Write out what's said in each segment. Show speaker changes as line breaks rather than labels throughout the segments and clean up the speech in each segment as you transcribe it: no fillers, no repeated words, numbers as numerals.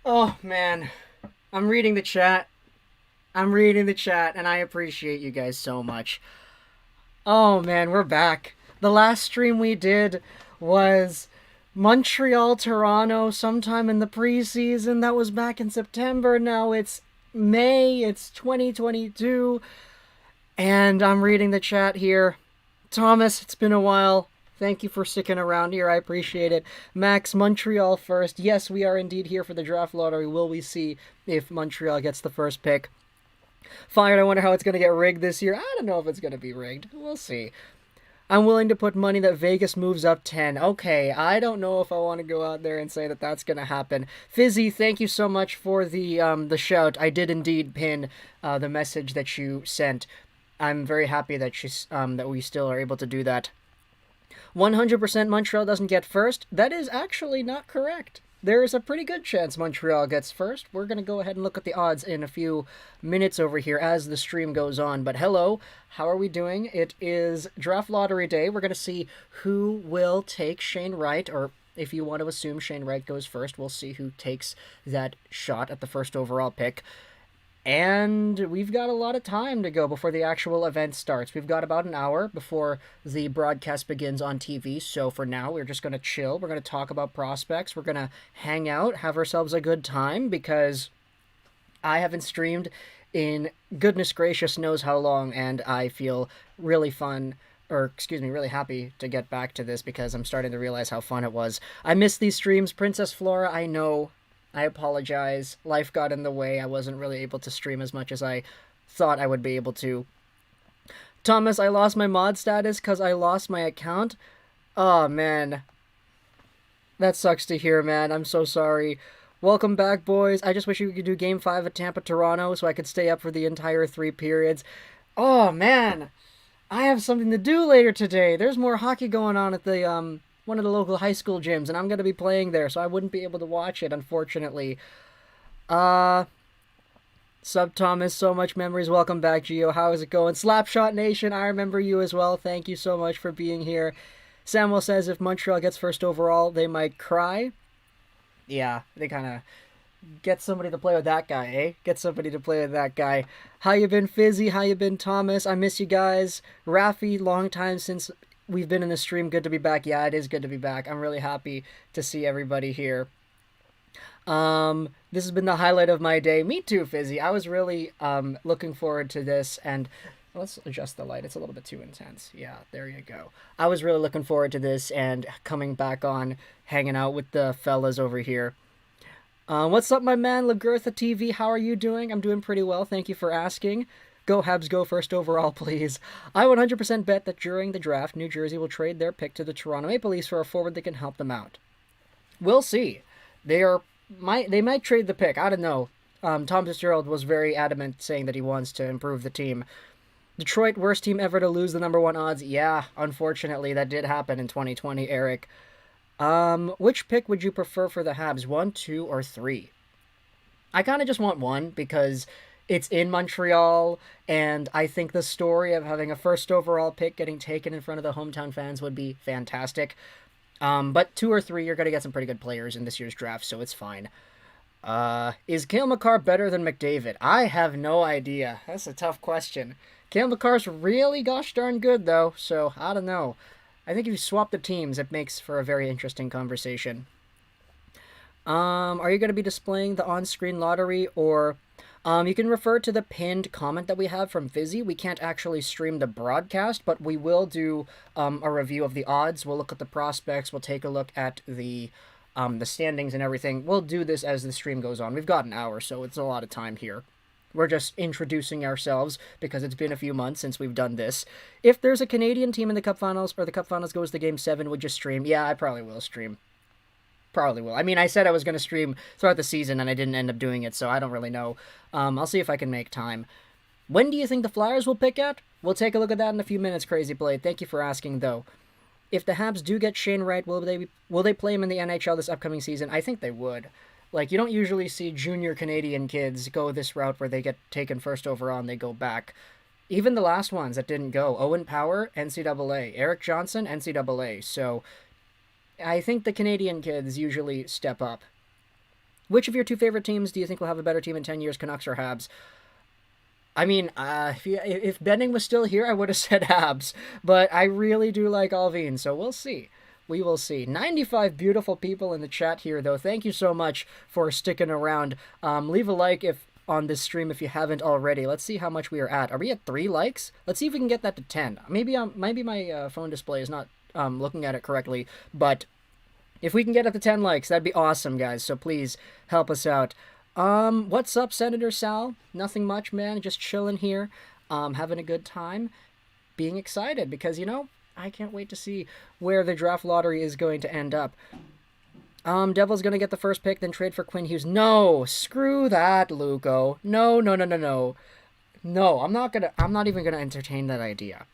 Oh, man. I'm reading the chat. I'm reading the chat, and I appreciate you guys so much. Oh, man, we're back. The last stream we did was Montreal, Toronto, sometime in the preseason. That was back in September. Now it's May. It's 2022. And I'm reading the chat here. Thomas, it's been a while. Thank you for sticking around here. I appreciate it. Max, Montreal first. Yes, we are indeed here for the draft lottery. Will we see if Montreal gets the first pick? Fired, I wonder how it's going to get rigged this year. I don't know if it's going to be rigged. We'll see. I'm willing to put money that Vegas moves up 10. Okay, I don't know if I want to go out there and say that that's going to happen. Fizzy, thank you so much for the shout. I did indeed pin the message that you sent. I'm very happy that that we still are able to do that. 100% Montreal doesn't get first. That is actually not correct. There is a pretty good chance Montreal gets first. We're going to go ahead and look at the odds in a few minutes over here as the stream goes on. But hello, how are we doing? It is Draft Lottery Day. We're going to see who will take Shane Wright, or if you want to assume Shane Wright goes first, we'll see who takes that shot at the first overall pick. And we've got a lot of time to go before the actual event starts. We've got about an hour before the broadcast begins on TV. So for now, we're just going to chill. We're going to talk about prospects. We're going to hang out, have ourselves a good time, because I haven't streamed in goodness gracious knows how long, and I feel really really happy to get back to this because I'm starting to realize how fun it was. I miss these streams. Princess Flora, I know. I apologize. Life got in the way. I wasn't really able to stream as much as I thought I would be able to. Thomas, I lost my mod status because I lost my account. Oh, man. That sucks to hear, man. I'm so sorry. Welcome back, boys. I just wish we could do Game 5 at Tampa-Toronto so I could stay up for the entire 3 periods. Oh, man. I have something to do later today. There's more hockey going on at the, one of the local high school gyms, and I'm going to be playing there, so I wouldn't be able to watch it, unfortunately. Sub Thomas, so much memories. Welcome back, Gio. How is it going? Slapshot Nation, I remember you as well. Thank you so much for being here. Samuel says if Montreal gets first overall, they might cry. Yeah, they kind of get somebody to play with that guy, eh? Get somebody to play with that guy. How you been, Fizzy? How you been, Thomas? I miss you guys. Rafi, long time since we've been in the stream. Good to be back. Yeah, it is good to be back. I'm really happy to see everybody here. This has been the highlight of my day. Me too, Fizzy. I was really looking forward to this, and let's adjust the light. It's a little bit too intense. Yeah, there you go. I was really looking forward to this and coming back on, hanging out with the fellas over here. What's up, my man? Lagertha TV, how are you doing? I'm doing pretty well. Thank you for asking. Go Habs, go first overall, please. I 100% bet that during the draft, New Jersey will trade their pick to the Toronto Maple Leafs for a forward that can help them out. We'll see. They might trade the pick. I don't know. Tom Fitzgerald was very adamant saying that he wants to improve the team. Detroit, worst team ever to lose the number 1 odds. Yeah, unfortunately, that did happen in 2020, Eric. Which pick would you prefer for the Habs? 1, 2, or 3? I kind of just want 1 because it's in Montreal, and I think the story of having a first overall pick getting taken in front of the hometown fans would be fantastic. But 2 or 3, you're going to get some pretty good players in this year's draft, so it's fine. Is Cale Makar better than McDavid? I have no idea. That's a tough question. Cale Makar's really gosh darn good, though, so I don't know. I think if you swap the teams, it makes for a very interesting conversation. Are you going to be displaying the on-screen lottery, or you can refer to the pinned comment that we have from Fizzy. We can't actually stream the broadcast, but we will do a review of the odds. We'll look at the prospects. We'll take a look at the standings and everything. We'll do this as the stream goes on. We've got an hour, so it's a lot of time here. We're just introducing ourselves because it's been a few months since we've done this. If there's a Canadian team in the Cup Finals, or the Cup Finals goes to Game 7, would you stream? Yeah, I probably will stream. Probably will. I mean, I said I was going to stream throughout the season, and I didn't end up doing it, so I don't really know. I'll see if I can make time. When do you think the Flyers will pick at? We'll take a look at that in a few minutes, Crazy Blade. Thank you for asking, though. If the Habs do get Shane Wright, will they play him in the NHL this upcoming season? I think they would. Like, you don't usually see junior Canadian kids go this route where they get taken first overall and they go back. Even the last ones that didn't go. Owen Power, NCAA. Eric Johnson, NCAA. So I think the Canadian kids usually step up. Which of your 2 favorite teams do you think will have a better team in 10 years, Canucks or Habs? I mean, if Benning was still here, I would have said Habs, but I really do like Alvin, so we'll see. We will see. 95 beautiful people in the chat here, though. Thank you so much for sticking around. Leave a like on this stream if you haven't already. Let's see how much we are at. Are we at 3 likes? Let's see if we can get that to 10. Maybe my phone display is not looking at it correctly, but if we can get up to 10 likes, that'd be awesome, guys. So please help us out. What's up, Senator Sal? Nothing much, man. Just chilling here, having a good time, being excited because, I can't wait to see where the draft lottery is going to end up. Devil's going to get the first pick, then trade for Quinn Hughes. No, screw that, Luco. No. No, I'm not even going to entertain that idea.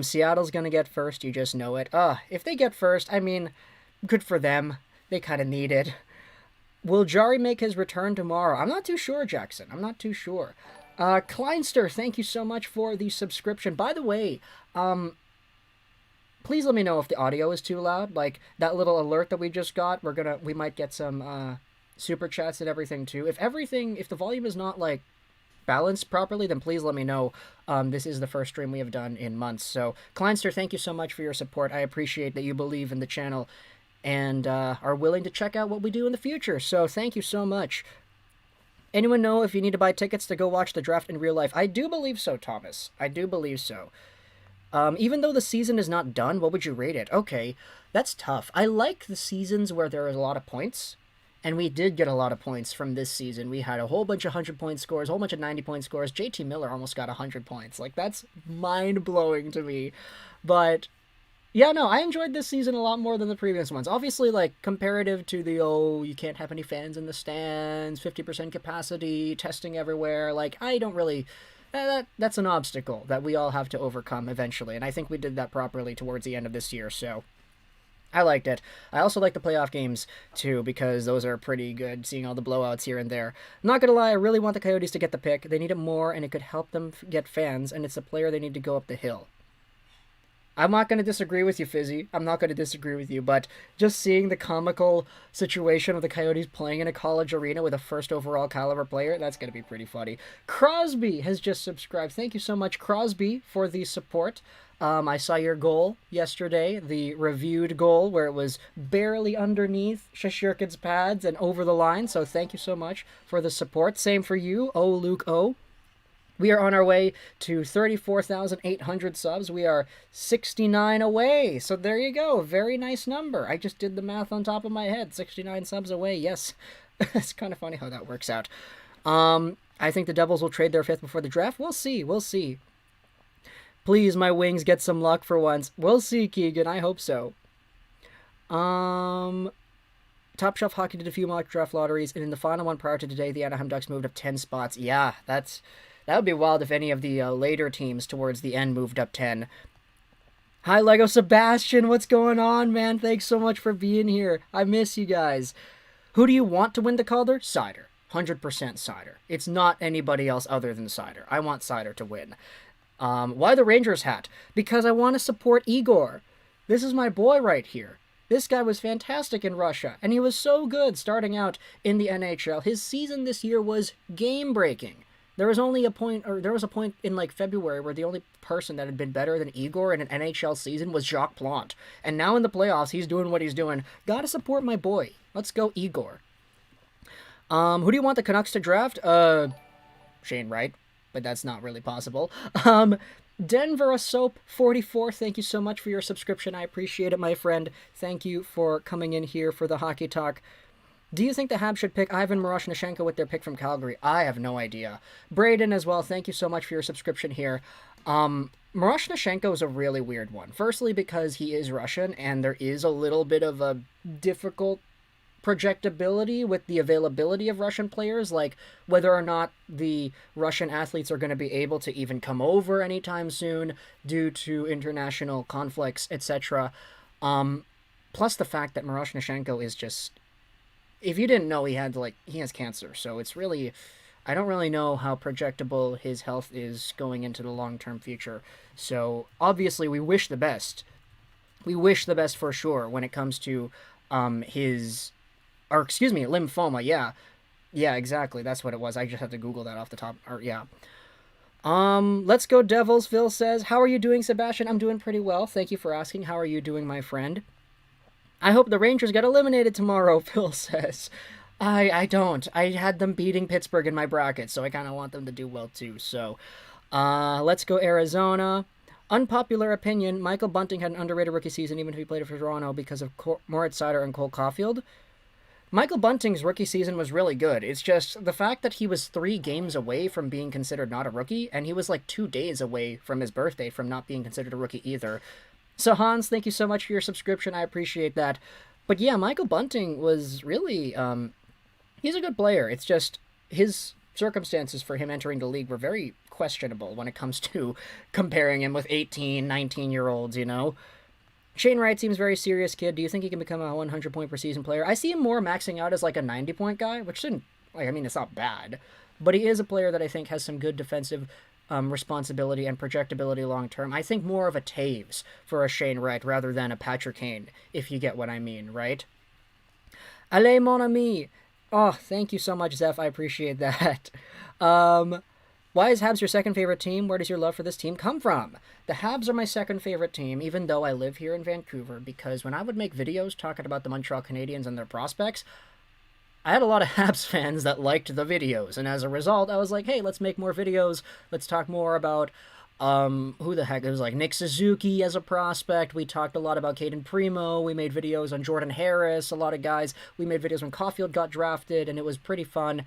Seattle's going to get first. You just know it. If they get first, I mean, good for them. They kind of need it. Will Jari make his return tomorrow? I'm not too sure, Jackson. I'm not too sure. Kleinster, thank you so much for the subscription. By the way, please let me know if the audio is too loud. Like, that little alert that we just got, we might get some, super chats and everything, too. If the volume is not, like, balanced properly, then please let me know. This is the first stream we have done in months. So, Kleinster, thank you so much for your support. I appreciate that you believe in the channel and are willing to check out what we do in the future. So thank you so much. Anyone know if you need to buy tickets to go watch the draft in real life? I do believe so, Thomas. I do believe so. Even though the season is not done, what would you rate it? Okay, that's tough. I like the seasons where there is a lot of points. And we did get a lot of points from this season. We had a whole bunch of 100-point scores, a whole bunch of 90-point scores. JT Miller almost got 100 points. Like, that's mind-blowing to me. But yeah, no, I enjoyed this season a lot more than the previous ones. Obviously, like, comparative to the, you can't have any fans in the stands, 50% capacity, testing everywhere, like, I don't really... That's an obstacle that we all have to overcome eventually, and I think we did that properly towards the end of this year, so I liked it. I also like the playoff games, too, because those are pretty good, seeing all the blowouts here and there. I'm not gonna lie, I really want the Coyotes to get the pick. They need it more, and it could help them get fans, and it's a player they need to go up the hill. I'm not going to disagree with you, Fizzy. I'm not going to disagree with you, but just seeing the comical situation of the Coyotes playing in a college arena with a first overall caliber player, that's going to be pretty funny. Crosby has just subscribed. Thank you so much, Crosby, for the support. I saw your goal yesterday, the reviewed goal, where it was barely underneath Shashirkin's pads and over the line, so thank you so much for the support. Same for you, Luke O. We are on our way to 34,800 subs. We are 69 away. So there you go. Very nice number. I just did the math on top of my head. 69 subs away. Yes. It's kind of funny how that works out. I think the Devils will trade their 5th before the draft. We'll see. We'll see. Please, my Wings, get some luck for once. We'll see, Keegan. I hope so. Top Shelf Hockey did a few mock draft lotteries, and in the final one prior to today, the Anaheim Ducks moved up 10 spots. Yeah, that would be wild if any of the later teams towards the end moved up 10. Hi, Lego Sebastian. What's going on, man? Thanks so much for being here. I miss you guys. Who do you want to win the Calder? Cider. 100% Cider. It's not anybody else other than Cider. I want Cider to win. Why the Rangers hat? Because I want to support Igor. This is my boy right here. This guy was fantastic in Russia, and he was so good starting out in the NHL. His season this year was game-breaking. There was a point in like February where the only person that had been better than Igor in an NHL season was Jacques Plante. And now in the playoffs, he's doing what he's doing. Gotta support my boy. Let's go, Igor. Who do you want the Canucks to draft? Shane Wright, but that's not really possible. Denver Soap 44, thank you so much for your subscription. I appreciate it, my friend. Thank you for coming in here for the Hockey Talk. Do you think the Habs should pick Ivan Miroshnichenko with their pick from Calgary? I have no idea. Braden as well, thank you so much for your subscription here. Miroshnichenko is a really weird one. Firstly, because he is Russian, and there is a little bit of a difficult projectability with the availability of Russian players, like whether or not the Russian athletes are going to be able to even come over anytime soon due to international conflicts, etc. Plus the fact that Miroshnichenko is just... If you didn't know, he has cancer, so it's really, I don't really know how projectable his health is going into the long-term future. So obviously we wish the best. We wish the best for sure when it comes to his Or, excuse me, lymphoma, yeah. Yeah, exactly. That's what it was. I just had to Google that off the top. Or, yeah. Let's go Devils, Phil says. How are you doing, Sebastian? I'm doing pretty well. Thank you for asking. How are you doing, my friend? I hope the Rangers get eliminated tomorrow, Phil says. I don't. I had them beating Pittsburgh in my bracket, so I kind of want them to do well too. So, let's go Arizona. Unpopular opinion, Michael Bunting had an underrated rookie season even if he played for Toronto because of Moritz Seider and Cole Caulfield. Michael Bunting's rookie season was really good. It's just the fact that he was 3 games away from being considered not a rookie, and he was like 2 days away from his birthday from not being considered a rookie either. So, Hans, thank you so much for your subscription. I appreciate that. But yeah, Michael Bunting was really, he's a good player. It's just his circumstances for him entering the league were very questionable when it comes to comparing him with 18, 19-year-olds, you know? Shane Wright seems very serious kid. Do you think he can become a 100-point per season player? I see him more maxing out as like a 90-point guy, which didn't, like, I mean, it's not bad. But he is a player that I think has some good defensive responsibility and projectability long term. I think more of a Taves for a Shane Wright rather than a Patrick Kane, if you get what I mean, right? Allez, mon ami! Oh, thank you so much, Zeph. I appreciate that. Why is Habs your second favorite team? Where does your love for this team come from? The Habs are my second favorite team, even though I live here in Vancouver, because when I would make videos talking about the Montreal Canadiens and their prospects, I had a lot of Habs fans that liked the videos, and as a result, I was like, hey, let's make more videos. Let's talk more about who the heck? It was like Nick Suzuki as a prospect. We talked a lot about Caden Primo. We made videos on Jordan Harris, a lot of guys. We made videos when Caulfield got drafted, and it was pretty fun.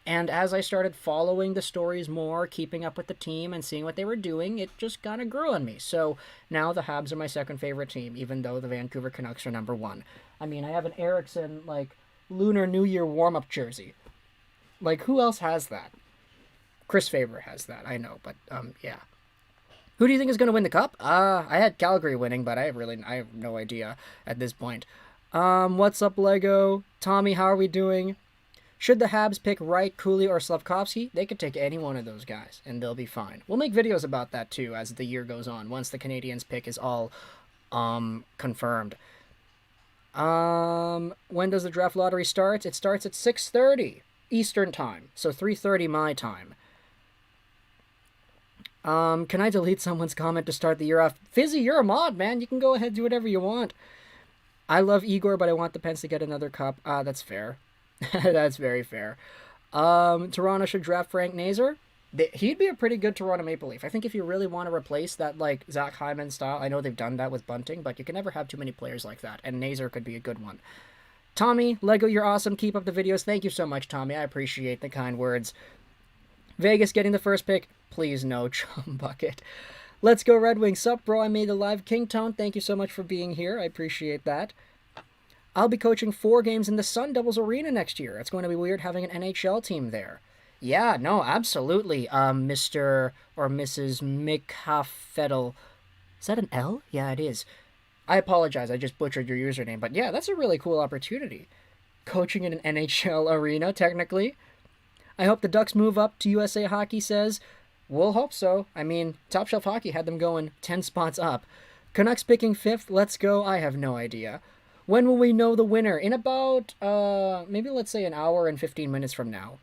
And as I started following the stories more, keeping up with the team and seeing what they were doing, it just kind of grew on me. So now the Habs are my second favorite team, even though the Vancouver Canucks are number 1. I mean, I have an Eriksson, like, Lunar New Year warm-up jersey. Like, who else has that? Chris Faber has that, I know, but, yeah. Who do you think is going to win the cup? I had Calgary winning, but I have no idea at this point. What's up, Lego? Tommy, how are we doing? Should the Habs pick Wright, Cooley, or Slavkovsky? They could take any one of those guys, and they'll be fine. We'll make videos about that, too, as the year goes on, once the Canadiens pick is all confirmed. When does the draft lottery start? It starts at 6:30 Eastern Time, so 3:30 my time. Can I delete someone's comment to start the year off? Fizzy, you're a mod, man. You can go ahead and do whatever you want. I love Igor, but I want the Pens to get another cup. That's fair. That's very fair. Toronto should draft Frank Nazar. He'd be a pretty good Toronto Maple Leaf. I think if you really want to replace that, like, Zach Hyman style, I know they've done that with Bunting, but you can never have too many players like that, and Nazar could be a good one. Tommy, Lego, you're awesome. Keep up the videos. Thank you so much, Tommy. I appreciate the kind words. Vegas getting the first pick. Please no, Chum Bucket. Let's go Red Wings. Sup, bro? I made a live Kingtone. Thank you so much for being here. I appreciate that. I'll be coaching 4 games in the Sun Devils Arena next year. It's going to be weird having an NHL team there. Yeah, no, absolutely, Mr. or Mrs. Mikhafedel. Is that an L? Yeah, it is. I apologize, I just butchered your username, but yeah, that's a really cool opportunity. Coaching in an NHL arena, technically. I hope the Ducks move up to USA Hockey says. We'll hope so. I mean, Top Shelf Hockey had them going 10 spots up. Canucks picking 5th, let's go. I have no idea. When will we know the winner? In about, maybe let's say an hour and 15 minutes from now.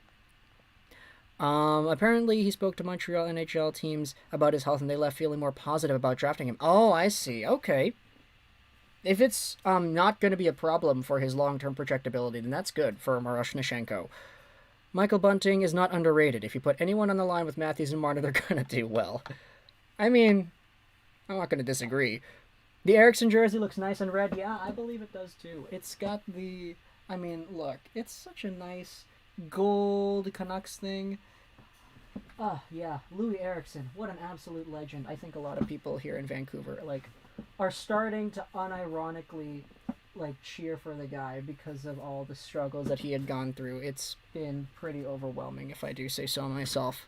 Apparently he spoke to Montreal NHL teams about his health and they left feeling more positive about drafting him. Oh, I see. Okay. If it's not going to be a problem for his long-term projectability, then that's good for Miroshnichenko. Michael Bunting is not underrated. If you put anyone on the line with Matthews and Marner, they're going to do well. I mean, I'm not going to disagree. The Eriksson jersey looks nice in red. Yeah, I believe it does too. It's got the... I mean, look. It's such a nice gold Canucks thing. Yeah. Louis Eriksson. What an absolute legend. I think a lot of people here in Vancouver, like, are starting to unironically, like, cheer for the guy because of all the struggles that he had gone through. It's been pretty overwhelming, if I do say so myself.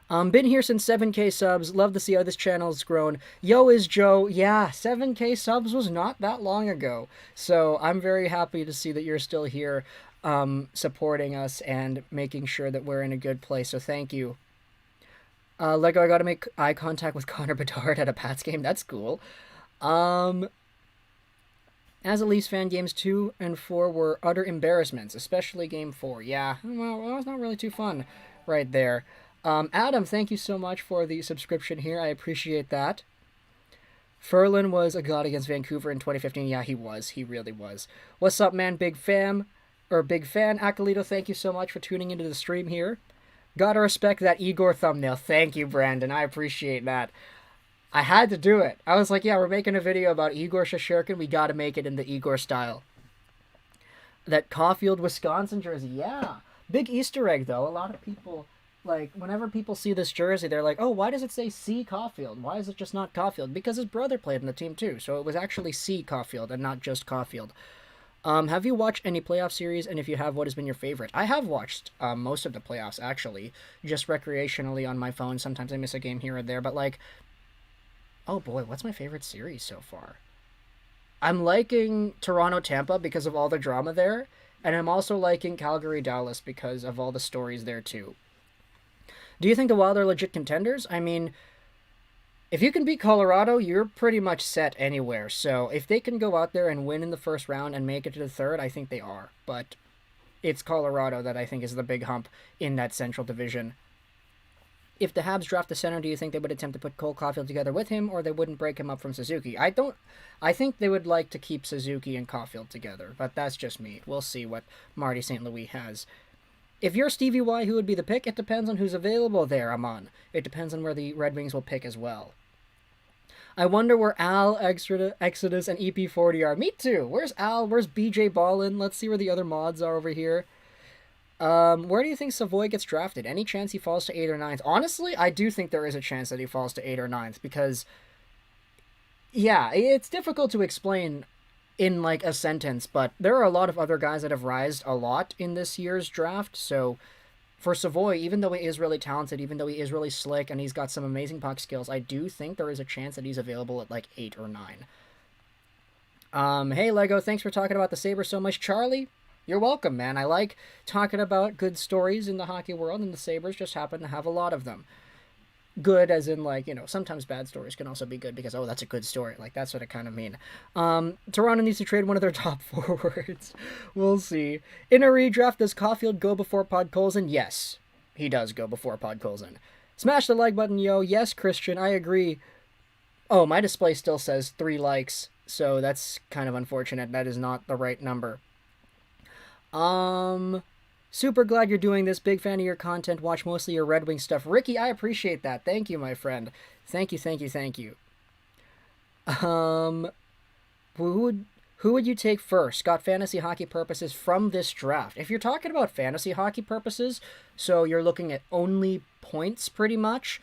Been here since 7K subs. Love to see how this channel's grown. Yo is Joe. Yeah, 7K subs was not that long ago. So I'm very happy to see that you're still here supporting us and making sure that we're in a good place. So thank you. Lego, I gotta make eye contact with Connor Bedard at a Pats game. That's cool. As a Leafs fan, games 2 and 4 were utter embarrassments, especially game 4. Yeah, well, that was not really too fun right there. Adam, thank you so much for the subscription here. I appreciate that. Ferland was a god against Vancouver in 2015. Yeah, he was. He really was. What's up, man? Big fan. Acolyto, thank you so much for tuning into the stream here. Gotta respect that Igor thumbnail. Thank you, Brandon. I appreciate that. I had to do it. I was like, yeah, we're making a video about Igor Shesterkin. We gotta make it in the Igor style. That Caulfield, Wisconsin jersey. Yeah. Big Easter egg, though. A lot of people, like, whenever people see this jersey, they're like, oh, why does it say C. Caulfield? Why is it just not Caulfield? Because his brother played in the team, too. So it was actually C. Caulfield and not just Caulfield. Have you watched any playoff series? And if you have, what has been your favorite? I have watched most of the playoffs, actually. Just recreationally on my phone. Sometimes I miss a game here or there. But, like, oh boy, what's my favorite series so far? I'm liking Toronto-Tampa because of all the drama there. And I'm also liking Calgary-Dallas because of all the stories there, too. Do you think the Wild are legit contenders? I mean, if you can beat Colorado, you're pretty much set anywhere. So if they can go out there and win in the first round and make it to the third, I think they are. But it's Colorado that I think is the big hump in that Central Division. If the Habs draft the center, do you think they would attempt to put Cole Caulfield together with him, or they wouldn't break him up from Suzuki? I think they would like to keep Suzuki and Caulfield together, but that's just me. We'll see what Marty St. Louis has. If you're Stevie Y, who would be the pick? It depends on who's available there, Amon. It depends on where the Red Wings will pick as well. I wonder where Al, Exodus, and EP40 are. Me too. Where's Al? Where's BJ Ballin? Let's see where the other mods are over here. Where do you think Savoie gets drafted? Any chance he falls to 8 or 9? Honestly, I do think there is a chance that he falls to 8 or 9 because, yeah, it's difficult to explain in, like, a sentence, but there are a lot of other guys that have rised a lot in this year's draft, so for Savoie, even though he is really talented, even though he is really slick, and he's got some amazing puck skills, I do think there is a chance that he's available at, like, 8 or 9. Hey, Lego, thanks for talking about the Sabres so much. Charlie, you're welcome, man. I like talking about good stories in the hockey world, and the Sabres just happen to have a lot of them. Good as in, like, you know, sometimes bad stories can also be good because, oh, that's a good story. Like, that's what I kind of mean. Toronto needs to trade one of their top forwards. We'll see. In a redraft, does Caulfield go before Podkolzin? Yes, he does go before Podkolzin. Smash the like button, yo. Yes, Christian, I agree. Oh, my display still says 3 likes, so that's kind of unfortunate. That is not the right number. Super glad you're doing this. Big fan of your content. Watch mostly your Red Wing stuff. Ricky, I appreciate that. Thank you, my friend. Thank you. Who would you take first? Got fantasy hockey purposes from this draft. If you're talking about fantasy hockey purposes, so you're looking at only points pretty much,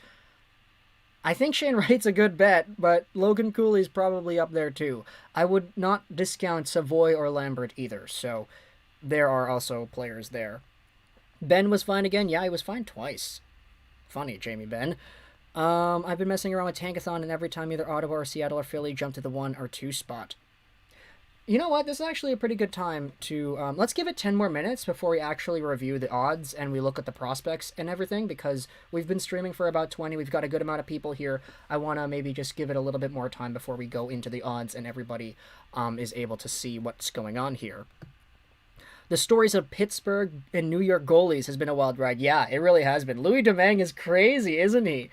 I think Shane Wright's a good bet, but Logan Cooley's probably up there too. I would not discount Savoie or Lambert either, so there are also players there. Ben was fine again. Yeah, he was fine twice. Funny, Jamie Ben. I've been messing around with Tankathon, and every time either Ottawa or Seattle or Philly jump to the 1 or 2 spot. You know what? This is actually a pretty good time to... let's give it 10 more minutes before we actually review the odds and we look at the prospects and everything, because we've been streaming for about 20. We've got a good amount of people here. I want to maybe just give it a little bit more time before we go into the odds and everybody is able to see what's going on here. The stories of Pittsburgh and New York goalies has been a wild ride. Yeah, it really has been. Louis Domingue is crazy, isn't he?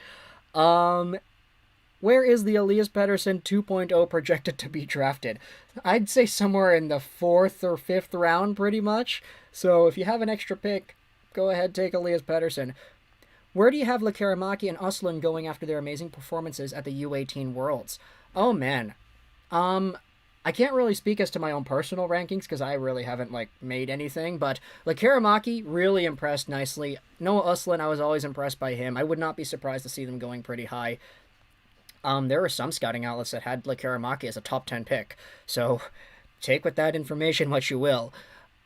Where is the Elias Pettersson 2.0 projected to be drafted? I'd say somewhere in the 4th or 5th round, pretty much. So if you have an extra pick, go ahead, take Elias Pettersson. Where do you have Lekaramaki and Uslan going after their amazing performances at the U18 Worlds? Oh, man. I can't really speak as to my own personal rankings because I really haven't, like, made anything, but Lekaramaki really impressed nicely. Noah Uslan, I was always impressed by him. I would not be surprised to see them going pretty high. There were some scouting outlets that had Lekaramaki as a top 10 pick, so take with that information what you will.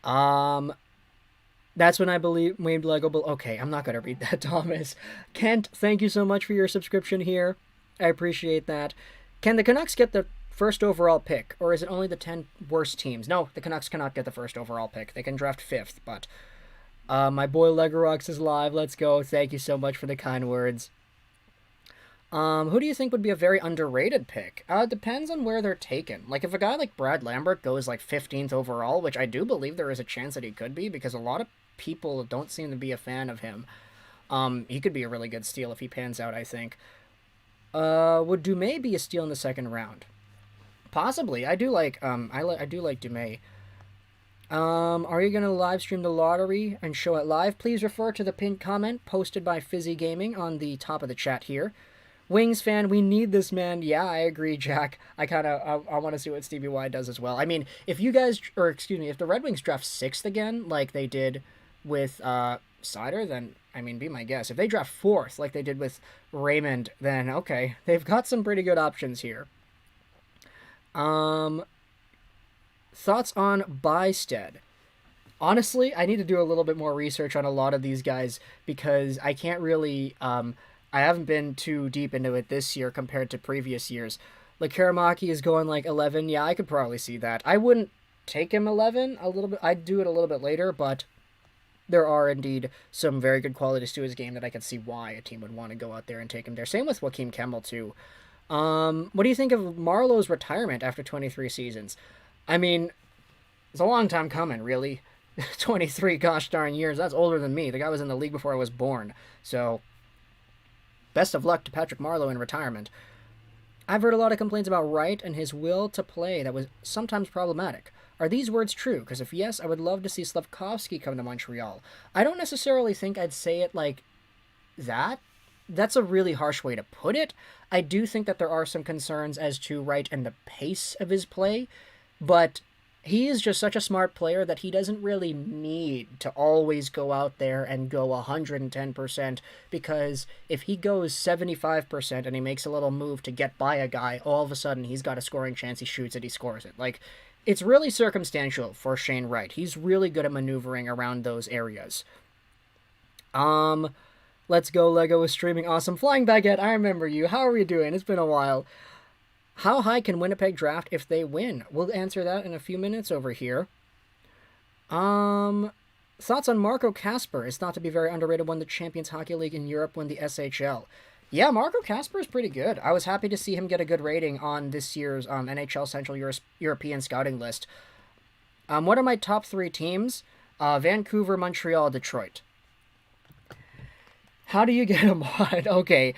That's when I believe made Lego. Okay, I'm not going to read that, Thomas. Kent, thank you so much for your subscription here. I appreciate that. Can the Canucks get the first overall pick, or is it only the 10 worst teams? No, the Canucks cannot get the first overall pick. They can draft 5th, but my boy Legorox is live. Let's go. Thank you so much for the kind words. Who do you think would be a very underrated pick? It depends on where they're taken. Like, if a guy like Brad Lambert goes, like, 15th overall, which I do believe there is a chance that he could be, because a lot of people don't seem to be a fan of him, he could be a really good steal if he pans out, I think. Would Dumais be a steal in the second round? Possibly. I do like Dumais. Are you going to live stream the lottery and show it live? Please refer to the pinned comment posted by Fizzy Gaming on the top of the chat here. Wings fan, we need this, man. Yeah, I agree, Jack. I want to see what Stevie Y does as well. I mean, if the Red Wings draft 6th again, like they did with Sider, then, I mean, be my guess. If they draft 4th, like they did with Raymond, then, okay, they've got some pretty good options here. Thoughts on Bysted? Honestly, I need to do a little bit more research on a lot of these guys because I can't really, I haven't been too deep into it this year compared to previous years. Like, Karamaki is going like 11. Yeah, I could probably see that. I wouldn't take him 11 a little bit. I'd do it a little bit later, but there are indeed some very good qualities to his game that I can see why a team would want to go out there and take him there. Same with Joakim Kemell, too. What do you think of Marleau's retirement after 23 seasons? I mean, it's a long time coming, really. 23 gosh darn years. That's older than me. The guy was in the league before I was born. So, best of luck to Patrick Marleau in retirement. I've heard a lot of complaints about Wright and his will to play that was sometimes problematic. Are these words true? Because if yes, I would love to see Slafkovsky come to Montreal. I don't necessarily think I'd say it like that. That's a really harsh way to put it. I do think that there are some concerns as to Wright and the pace of his play, but he is just such a smart player that he doesn't really need to always go out there and go 110%, because if he goes 75% and he makes a little move to get by a guy, all of a sudden he's got a scoring chance, he shoots it, he scores it. Like, it's really circumstantial for Shane Wright. He's really good at maneuvering around those areas. Let's go, Lego is streaming. Awesome. Flying Baguette, I remember you. How are you doing? It's been a while. How high can Winnipeg draft if they win? We'll answer that in a few minutes over here. Thoughts on Marco Kasper? Is thought to be very underrated, won the Champions Hockey League in Europe, won the SHL. Yeah, Marco Kasper is pretty good. I was happy to see him get a good rating on this year's NHL Central European scouting list. What are my top 3 teams? Vancouver, Montreal, Detroit. How do you get a mod? Okay,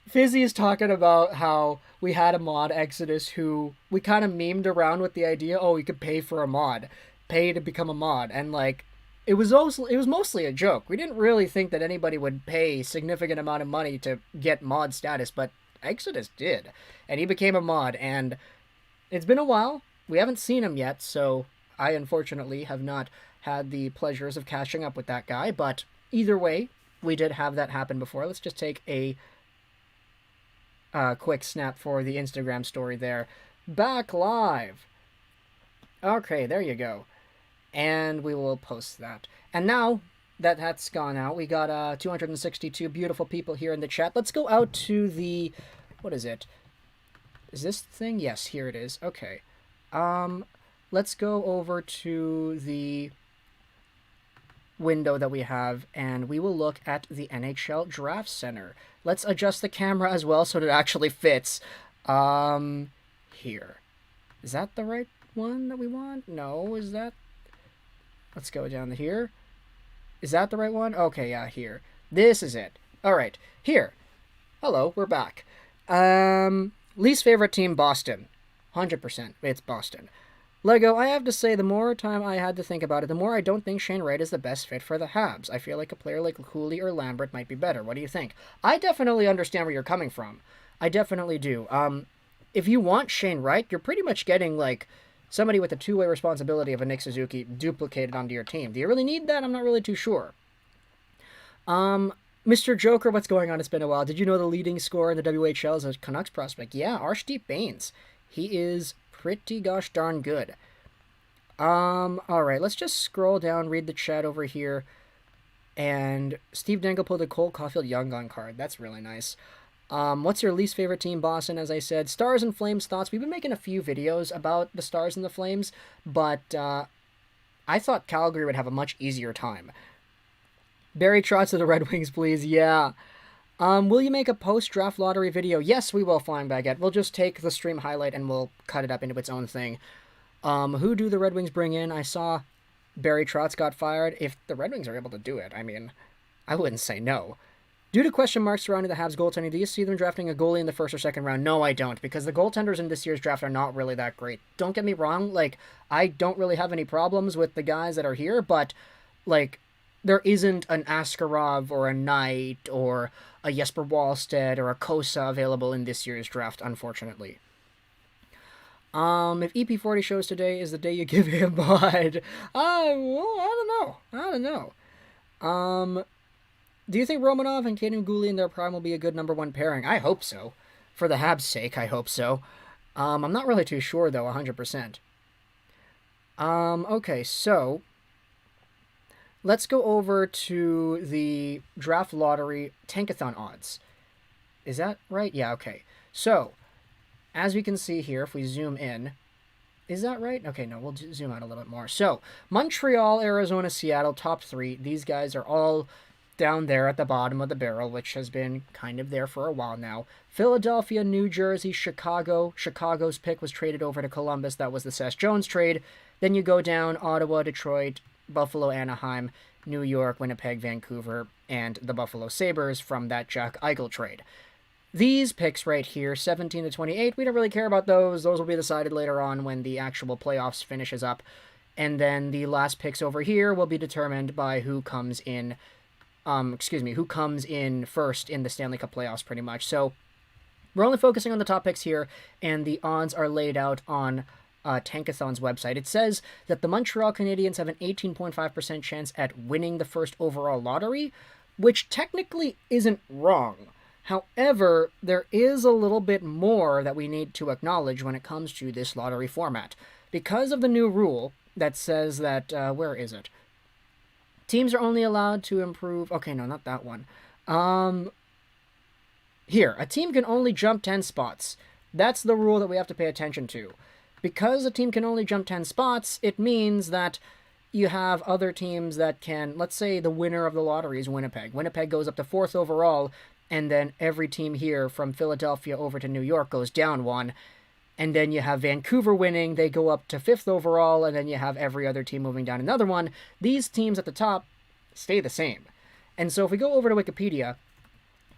Fizzy is talking about how we had a mod, Exodus, who we kind of memed around with the idea, oh, you could pay for a mod. Pay to become a mod. And, like, it was mostly a joke. We didn't really think that anybody would pay a significant amount of money to get mod status, but Exodus did. And he became a mod, and it's been a while. We haven't seen him yet, so I unfortunately have not had the pleasures of catching up with that guy, but either way, we did have that happen before. Let's just take a quick snap for the Instagram story there. Back live. Okay, there you go. And we will post that. And now that that's gone out, we got 262 beautiful people here in the chat. Let's go out to the... What is it? Is this thing? Yes, here it is. Okay. Let's go over to the window that we have, and we will look at the NHL Draft Center. Let's adjust the camera as well so that it actually fits. Here. Is that the right one that we want? No, is that... Let's go down to here. Is that the right one? Okay, yeah, here. This is it. Alright, here. Hello, we're back. Least favorite team, Boston. 100%. It's Boston. Lego, I have to say, the more time I had to think about it, the more I don't think Shane Wright is the best fit for the Habs. I feel like a player like Cooley or Lambert might be better. What do you think? I definitely understand where you're coming from. I definitely do. If you want Shane Wright, you're pretty much getting, like, somebody with the two-way responsibility of a Nick Suzuki duplicated onto your team. Do you really need that? I'm not really too sure. Mr. Joker, what's going on? It's been a while. Did you know the leading scorer in the WHL is a Canucks prospect? Yeah, Arshdeep Bains. He is pretty gosh darn good. Alright, let's just scroll down, read the chat over here. And Steve Dangle pulled a Cole Caulfield Young Gun card. That's really nice. What's your least favorite team, Boston? As I said, Stars and Flames thoughts. We've been making a few videos about the Stars and the Flames, but I thought Calgary would have a much easier time. Barry Trotz of the Red Wings, please. Yeah. Will you make a post-draft lottery video? Yes, we will, Flying Baguette. We'll just take the stream highlight and we'll cut it up into its own thing. Who do the Red Wings bring in? I saw Barry Trotz got fired. If the Red Wings are able to do it, I mean, I wouldn't say no. Due to question marks surrounding the Habs goaltending, do you see them drafting a goalie in the first or second round? No, I don't, because the goaltenders in this year's draft are not really that great. Don't get me wrong, like, I don't really have any problems with the guys that are here, but, like, there isn't an Askarov or a Knight or a Jesper Wallstedt or a Kosa available in this year's draft, unfortunately. If EP40 shows today is the day you give him bod. I don't know. Do you think Romanov and Kaden Cooley in their prime will be a good number one pairing? I hope so. For the Habs' sake, I hope so. I'm not really too sure, though, 100%. Okay, so let's go over to the draft lottery tankathon odds. Is that right? Yeah, okay. So, as we can see here, if we zoom in, is that right? Okay, no, we'll zoom out a little bit more. So, Montreal, Arizona, Seattle, top three. These guys are all down there at the bottom of the barrel, which has been kind of there for a while now. Philadelphia, New Jersey, Chicago. Chicago's pick was traded over to Columbus. That was the Seth Jones trade. Then you go down Ottawa, Detroit, Buffalo, Anaheim, New York, Winnipeg, Vancouver, and the Buffalo Sabres from that Jack Eichel trade. These picks right here, 17 to 28, we don't really care about those. Those will be decided later on when the actual playoffs finishes up. And then the last picks over here will be determined by who comes in who comes in first in the Stanley Cup Playoffs, pretty much. So we're only focusing on the top picks here, and the odds are laid out on Tankathon's website. It says that the Montreal Canadiens have an 18.5% chance at winning the first overall lottery, which technically isn't wrong. However, there is a little bit more that we need to acknowledge when it comes to this lottery format. Because of the new rule that says that, where is it? Teams are only allowed to improve... Okay, no, not that one. Here, a team can only jump 10 spots. That's the rule that we have to pay attention to. Because a team can only jump 10 spots, it means that you have other teams that can... Let's say the winner of the lottery is Winnipeg. Winnipeg goes up to 4th overall, and then every team here from Philadelphia over to New York goes down one. And then you have Vancouver winning, they go up to 5th overall, and then you have every other team moving down another one. These teams at the top stay the same. And so if we go over to Wikipedia,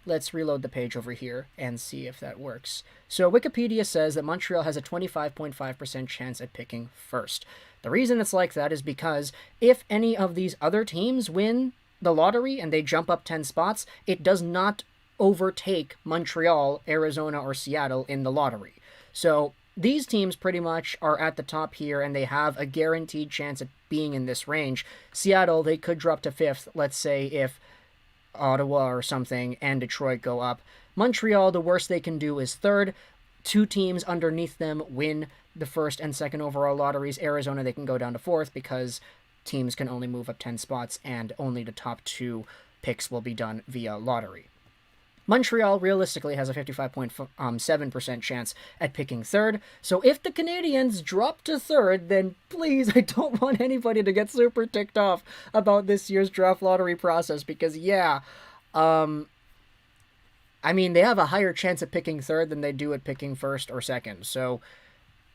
let's reload the page over here and see if that works. So Wikipedia says that Montreal has a 25.5% chance at picking first. The reason it's like that is because if any of these other teams win the lottery and they jump up 10 spots, it does not overtake Montreal, Arizona, or Seattle in the lottery. So these teams pretty much are at the top here, and they have a guaranteed chance at being in this range. Seattle, they could drop to 5th, let's say, if Ottawa or something and Detroit go up. Montreal, the worst they can do is 3rd. 2 teams underneath them win the 1st and 2nd overall lotteries. Arizona, they can go down to 4th because teams can only move up 10 spots, and only the top 2 picks will be done via lottery. Montreal realistically has a 55.7% chance at picking 3rd. So if the Canadiens drop to 3rd, then please, I don't want anybody to get super ticked off about this year's draft lottery process, because yeah, I mean, they have a higher chance at picking 3rd than they do at picking 1st or 2nd. So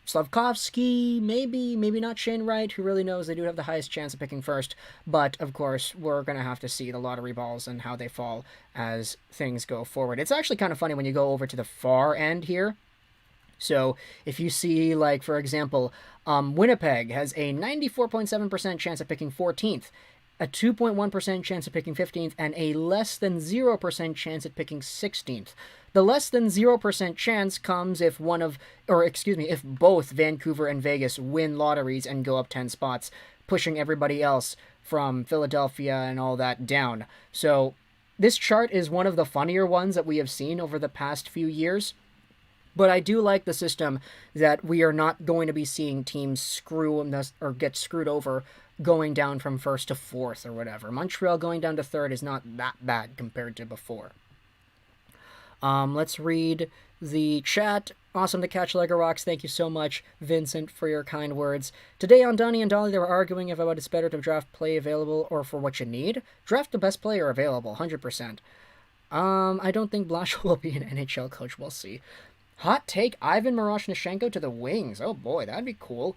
Slavkovsky, maybe not Shane Wright, who really knows. They do have the highest chance of picking 1st, but of course, we're going to have to see the lottery balls and how they fall as things go forward. It's actually kind of funny when you go over to the far end here. So if you see, like, for example, Winnipeg has a 94.7% chance of picking 14th, a 2.1% chance of picking 15th, and a less than 0% chance at picking 16th. The less than 0% chance comes if if both Vancouver and Vegas win lotteries and go up 10 spots, pushing everybody else from Philadelphia and all that down. So this chart is one of the funnier ones that we have seen over the past few years. But I do like the system that we are not going to be seeing teams screw or get screwed over going down from 1st to 4th or whatever. Montreal going down to 3rd is not that bad compared to before. Let's read the chat. Awesome to catch Lego Rocks. Thank you so much, Vincent, for your kind words. Today on Donnie and Dolly, they were arguing about it's better to draft play available or for what you need. Draft the best player available, 100%. I don't think Blasco will be an NHL coach. We'll see. Hot take, Ivan Miroshnichenko to the Wings. Oh boy, that'd be cool.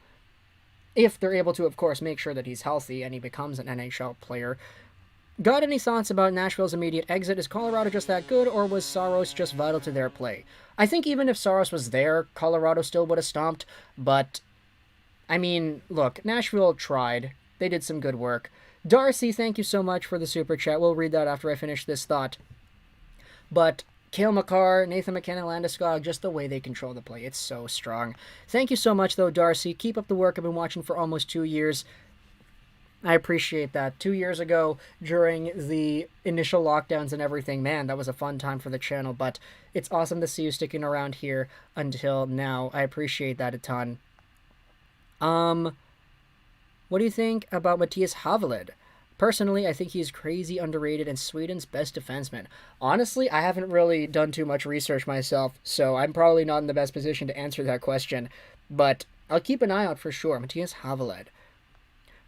If they're able to, of course, make sure that he's healthy and he becomes an NHL player. Got any thoughts about Nashville's immediate exit? Is Colorado just that good, or was Saros just vital to their play? I think even if Saros was there, Colorado still would have stomped, but, I mean, look, Nashville tried. They did some good work. Darcy, thank you so much for the super chat. We'll read that after I finish this thought. But Cale Makar, Nathan McKinnon, Landeskog, just the way they control the play. It's so strong. Thank you so much, though, Darcy. Keep up the work. I've been watching for almost 2 years. I appreciate that. 2 years ago, during the initial lockdowns and everything, man, that was a fun time for the channel, but it's awesome to see you sticking around here until now. I appreciate that a ton. What do you think about Mattias Havelid? Personally, I think he's crazy underrated and Sweden's best defenseman. Honestly, I haven't really done too much research myself, so I'm probably not in the best position to answer that question, but I'll keep an eye out for sure. Mattias Havelid.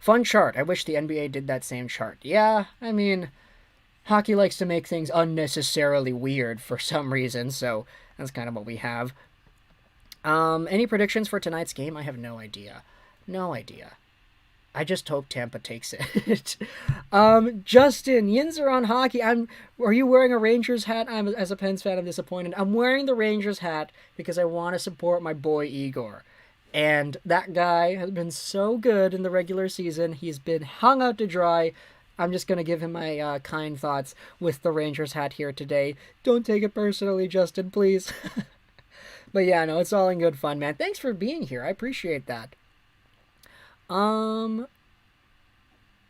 Fun chart. I wish the NBA did that same chart. Yeah, I mean, hockey likes to make things unnecessarily weird for some reason, so that's kind of what we have. Any predictions for tonight's game? I have no idea. No idea. I just hope Tampa takes it. Justin, Yins are on hockey. Are you wearing a Rangers hat? As a Pens fan, I'm disappointed. I'm wearing the Rangers hat because I want to support my boy Igor. And that guy has been so good in the regular season. He's been hung out to dry. I'm just going to give him my kind thoughts with the Rangers hat here today. Don't take it personally, Justin, please. But yeah, no, it's all in good fun, man. Thanks for being here. I appreciate that.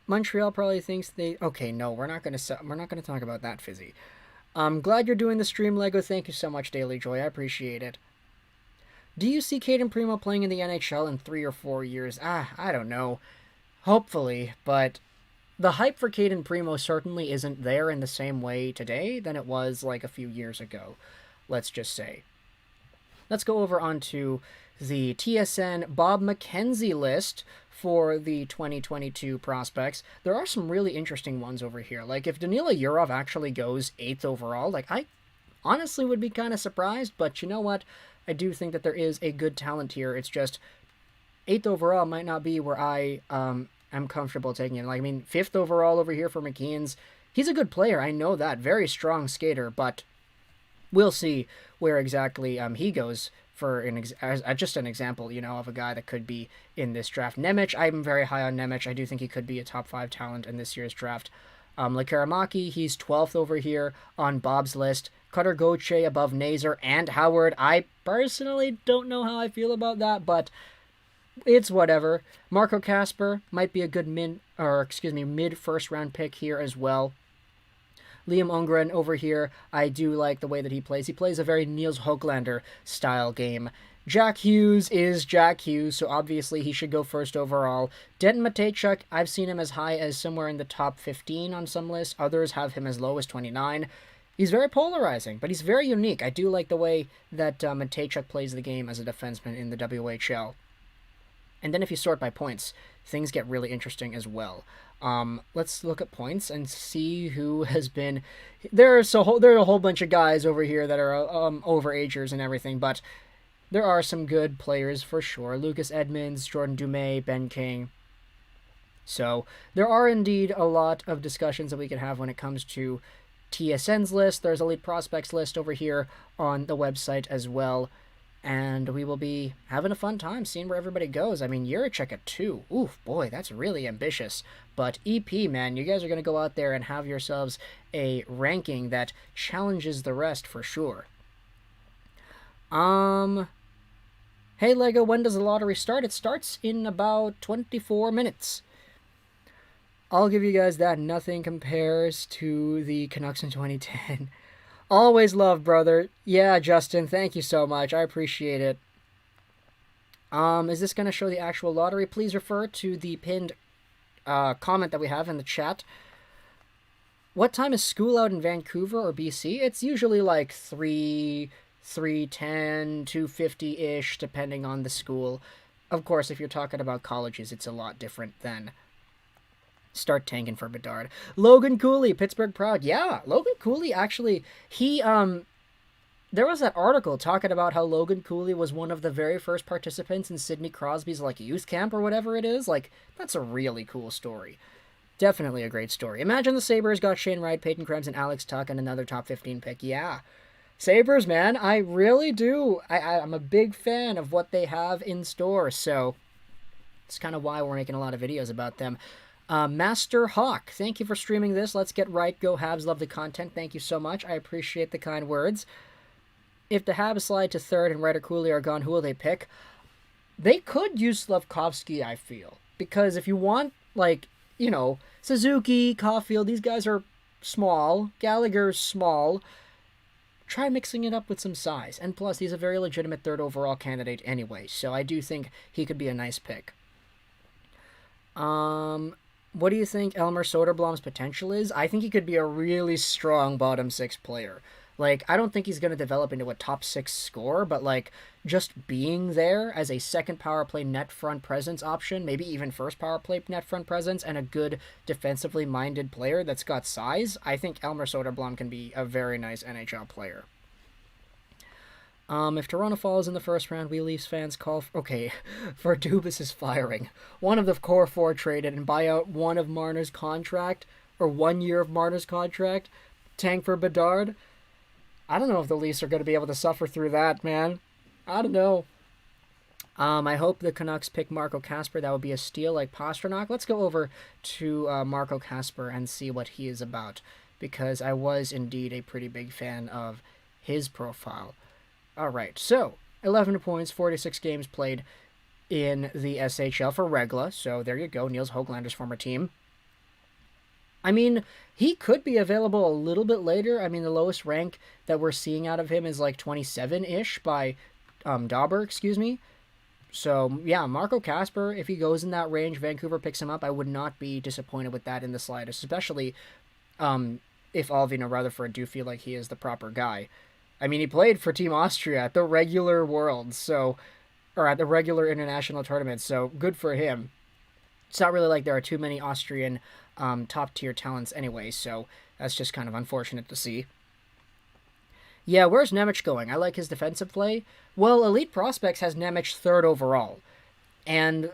Montreal probably thinks they... Okay, no, we're not going to talk about that, Fizzy. I'm glad you're doing the stream, Lego. Thank you so much, Daily Joy. I appreciate it. Do you see Caden Primo playing in the NHL in 3 or 4 years? I don't know. Hopefully, but the hype for Caden Primo certainly isn't there in the same way today than it was like a few years ago, let's just say. Let's go over onto the TSN Bob McKenzie list for the 2022 prospects. There are some really interesting ones over here. Like, if Danila Yurov actually goes 8th overall, like, I honestly would be kind of surprised, but you know what? I do think that there is a good talent here. It's just 8th overall might not be where I am comfortable taking it. Like, I mean, 5th overall over here for McKean's. He's a good player. I know that. Very strong skater, but we'll see where exactly he goes for just an example, you know, of a guy that could be in this draft. Nemec, I'm very high on Nemec. I do think he could be a top 5 talent in this year's draft. Lekaramaki, he's 12th over here on Bob's list. Cutter Gauthier above Nazar and Howard. I personally don't know how I feel about that, but it's whatever. Marco Kasper might be a good mid first round pick here as well. Liam Ungren over here, I do like the way that he plays. He plays a very Niels Höglander style game. Jack Hughes is Jack Hughes, so obviously he should go first overall. Denton Mateychuk, I've seen him as high as somewhere in the top 15 on some lists. Others have him as low as 29. He's very polarizing, but he's very unique. I do like the way that Mateychuk plays the game as a defenseman in the WHL. And then if you sort by points, things get really interesting as well. Let's look at points and see who has been... There are a whole bunch of guys over here that are overagers and everything, but there are some good players for sure. Lucas Edmonds, Jordan Dumais, Ben King. So there are indeed a lot of discussions that we can have when it comes to TSN's list. There's Elite Prospects list over here on the website as well. And we will be having a fun time seeing where everybody goes. I mean, Jiricek at 2. Oof, boy, that's really ambitious. But EP, man, you guys are going to go out there and have yourselves a ranking that challenges the rest for sure. Hey, Lego, when does the lottery start? It starts in about 24 minutes. I'll give you guys that. Nothing compares to the Canucks in 2010. Always love, brother. Yeah, Justin, thank you so much. I appreciate it. Is this going to show the actual lottery? Please refer to the pinned comment that we have in the chat. What time is school out in Vancouver or BC? It's usually like 3:10, 2:50-ish, depending on the school. Of course, if you're talking about colleges, it's a lot different then. Start tanking for Bedard. Logan Cooley, Pittsburgh proud. Yeah, Logan Cooley actually, there was that article talking about how Logan Cooley was one of the very first participants in Sidney Crosby's, like, youth camp or whatever it is. Like, that's a really cool story. Definitely a great story. Imagine the Sabres got Shane Wright, Peyton Krebs, and Alex Tuck, and another top 15 pick. Yeah. Sabres, man, I really do. I'm a big fan of what they have in store, so it's kind of why we're making a lot of videos about them. Master Hawk, thank you for streaming this. Let's get right. Go Habs. Love the content. Thank you so much. I appreciate the kind words. If the Habs slide to third and Wright or Cooley are gone, who will they pick? They could use Slavkovsky, I feel. Because if you want, like, you know, Suzuki, Caulfield, these guys are small. Gallagher's small. Try mixing it up with some size. And plus, he's a very legitimate third overall candidate anyway. So I do think he could be a nice pick. What do you think Elmer Soderblom's potential is? I think he could be a really strong bottom six player. Like, I don't think he's going to develop into a top six scorer, but, like, just being there as a second power play net front presence option, maybe even first power play net front presence, and a good defensively minded player that's got size, I think Elmer Soderblom can be a very nice NHL player. If Toronto falls in the first round, we Leafs fans call for Dubas' firing. One of the core four traded and buy out one of Marner's contract, or 1 year of Marner's contract, tank for Bedard. I don't know if the Leafs are going to be able to suffer through that, man. I don't know. I hope the Canucks pick Marco Kasper. That would be a steal like Pastrnak. Let's go over to Marco Kasper and see what he is about, because I was indeed a pretty big fan of his profile. All right, so 11 points, 46 games played in the SHL for Regla. So there you go, Niels Hoaglander's former team. I mean, he could be available a little bit later. I mean, the lowest rank that we're seeing out of him is like 27-ish by Dauber, excuse me. So, yeah, Marco Kasper, if he goes in that range, Vancouver picks him up. I would not be disappointed with that in the slightest, especially if Alvin or Rutherford do feel like he is the proper guy. I mean, he played for Team Austria at the regular Worlds, so, or at the regular international tournament, so good for him. It's not really like there are too many Austrian top-tier talents anyway, so that's just kind of unfortunate to see. Yeah, where's Nemec going? I like his defensive play. Well, Elite Prospects has Nemec third overall, and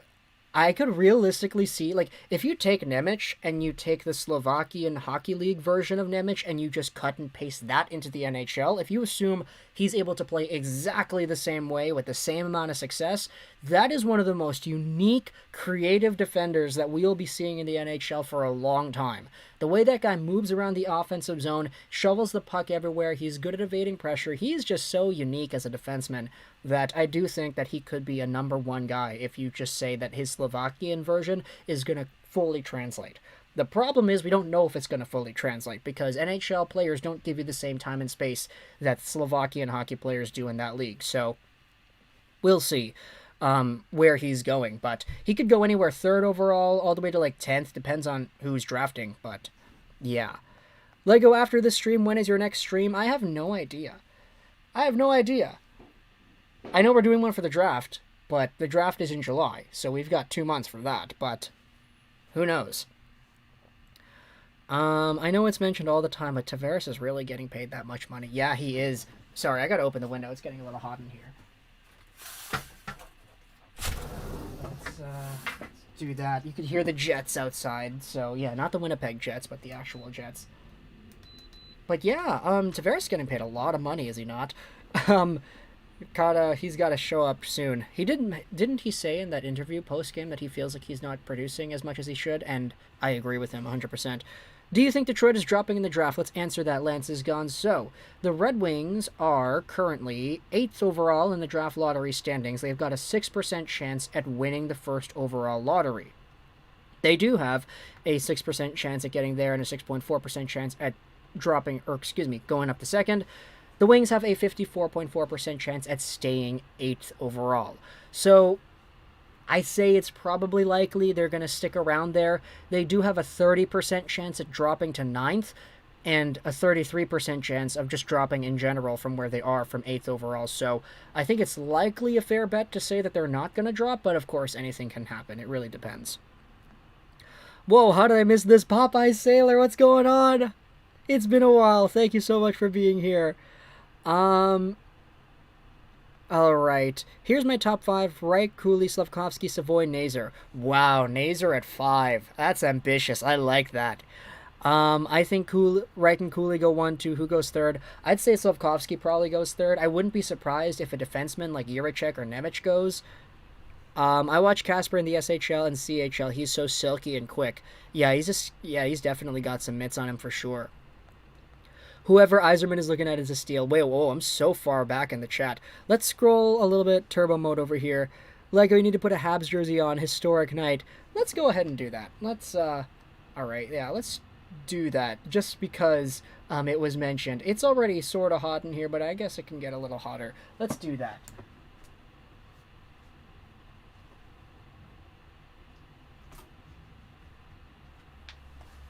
I could realistically see, like, if you take Nemec and you take the Slovakian Hockey League version of Nemec and you just cut and paste that into the NHL, if you assume he's able to play exactly the same way with the same amount of success, that is one of the most unique, creative defenders that we'll be seeing in the NHL for a long time. The way that guy moves around the offensive zone, shovels the puck everywhere, he's good at evading pressure, he's just so unique as a defenseman that I do think that he could be a number one guy if you just say that his Slovakian version is going to fully translate. The problem is we don't know if it's going to fully translate because NHL players don't give you the same time and space that Slovakian hockey players do in that league. So we'll see where he's going. But he could go anywhere third overall, all the way to like 10th. Depends on who's drafting. But yeah. Lego, after this stream, when is your next stream? I have no idea. I know we're doing one for the draft, but the draft is in July, so we've got 2 months for that, but who knows? I know it's mentioned all the time, but Tavares is really getting paid that much money. Yeah, he is. Sorry, I gotta open the window. It's getting a little hot in here. Let's do that. You could hear the Jets outside, so yeah, not the Winnipeg Jets, but the actual Jets. But yeah, Tavares getting paid a lot of money, is he not? He's got to show up soon. Didn't he say in that interview post-game that he feels like he's not producing as much as he should? And I agree with him 100%. Do you think Detroit is dropping in the draft? Let's answer that. Lance is gone. So, the Red Wings are currently 8th overall in the draft lottery standings. They've got a 6% chance at winning the first overall lottery. They do have a 6% chance at getting there and a 6.4% chance at going up to second. The Wings have a 54.4% chance at staying 8th overall. So, I say it's probably likely they're going to stick around there. They do have a 30% chance at dropping to 9th, and a 33% chance of just dropping in general from where they are from 8th overall. So, I think it's likely a fair bet to say that they're not going to drop, but of course anything can happen. It really depends. Whoa, how did I miss this? Popeye Sailor, what's going on? It's been a while. Thank you so much for being here. Alright. Here's my top 5. Wright, Cooley, Slafkovsky, Savoie, Nazar. Wow, Nazar at 5. That's ambitious. I like that. I think Wright and Cooley go 1, 2. Who goes third? I'd say Slafkovsky probably goes third. I wouldn't be surprised if a defenseman like Jiricek or Nemec goes. I watched Casper in the SHL and CHL. He's so silky and quick. Yeah, he's definitely got some mitts on him for sure. Whoever Yzerman is looking at is a steal. Wait, whoa, I'm so far back in the chat. Let's scroll a little bit, turbo mode over here. Lego, you need to put a Habs jersey on, historic night. Let's go ahead and do that. Let's, alright, yeah, let's do that. Just because, it was mentioned. It's already sort of hot in here, but I guess it can get a little hotter. Let's do that.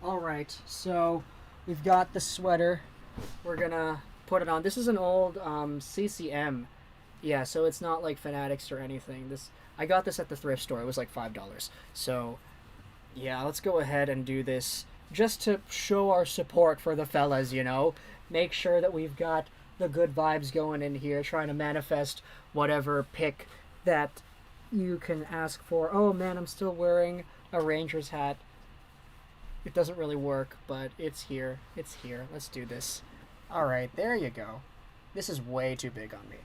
Alright, so we've got the sweater. We're gonna put it on. This is an old CCM. Yeah, so it's not like Fanatics or anything. I got this at the thrift store. It was like $5. So, yeah, let's go ahead and do this just to show our support for the fellas, you know? Make sure that we've got the good vibes going in here, trying to manifest whatever pick that you can ask for. Oh, man, I'm still wearing a Rangers hat. It doesn't really work, but it's here. It's here. Let's do this. Alright, there you go. This is way too big on me.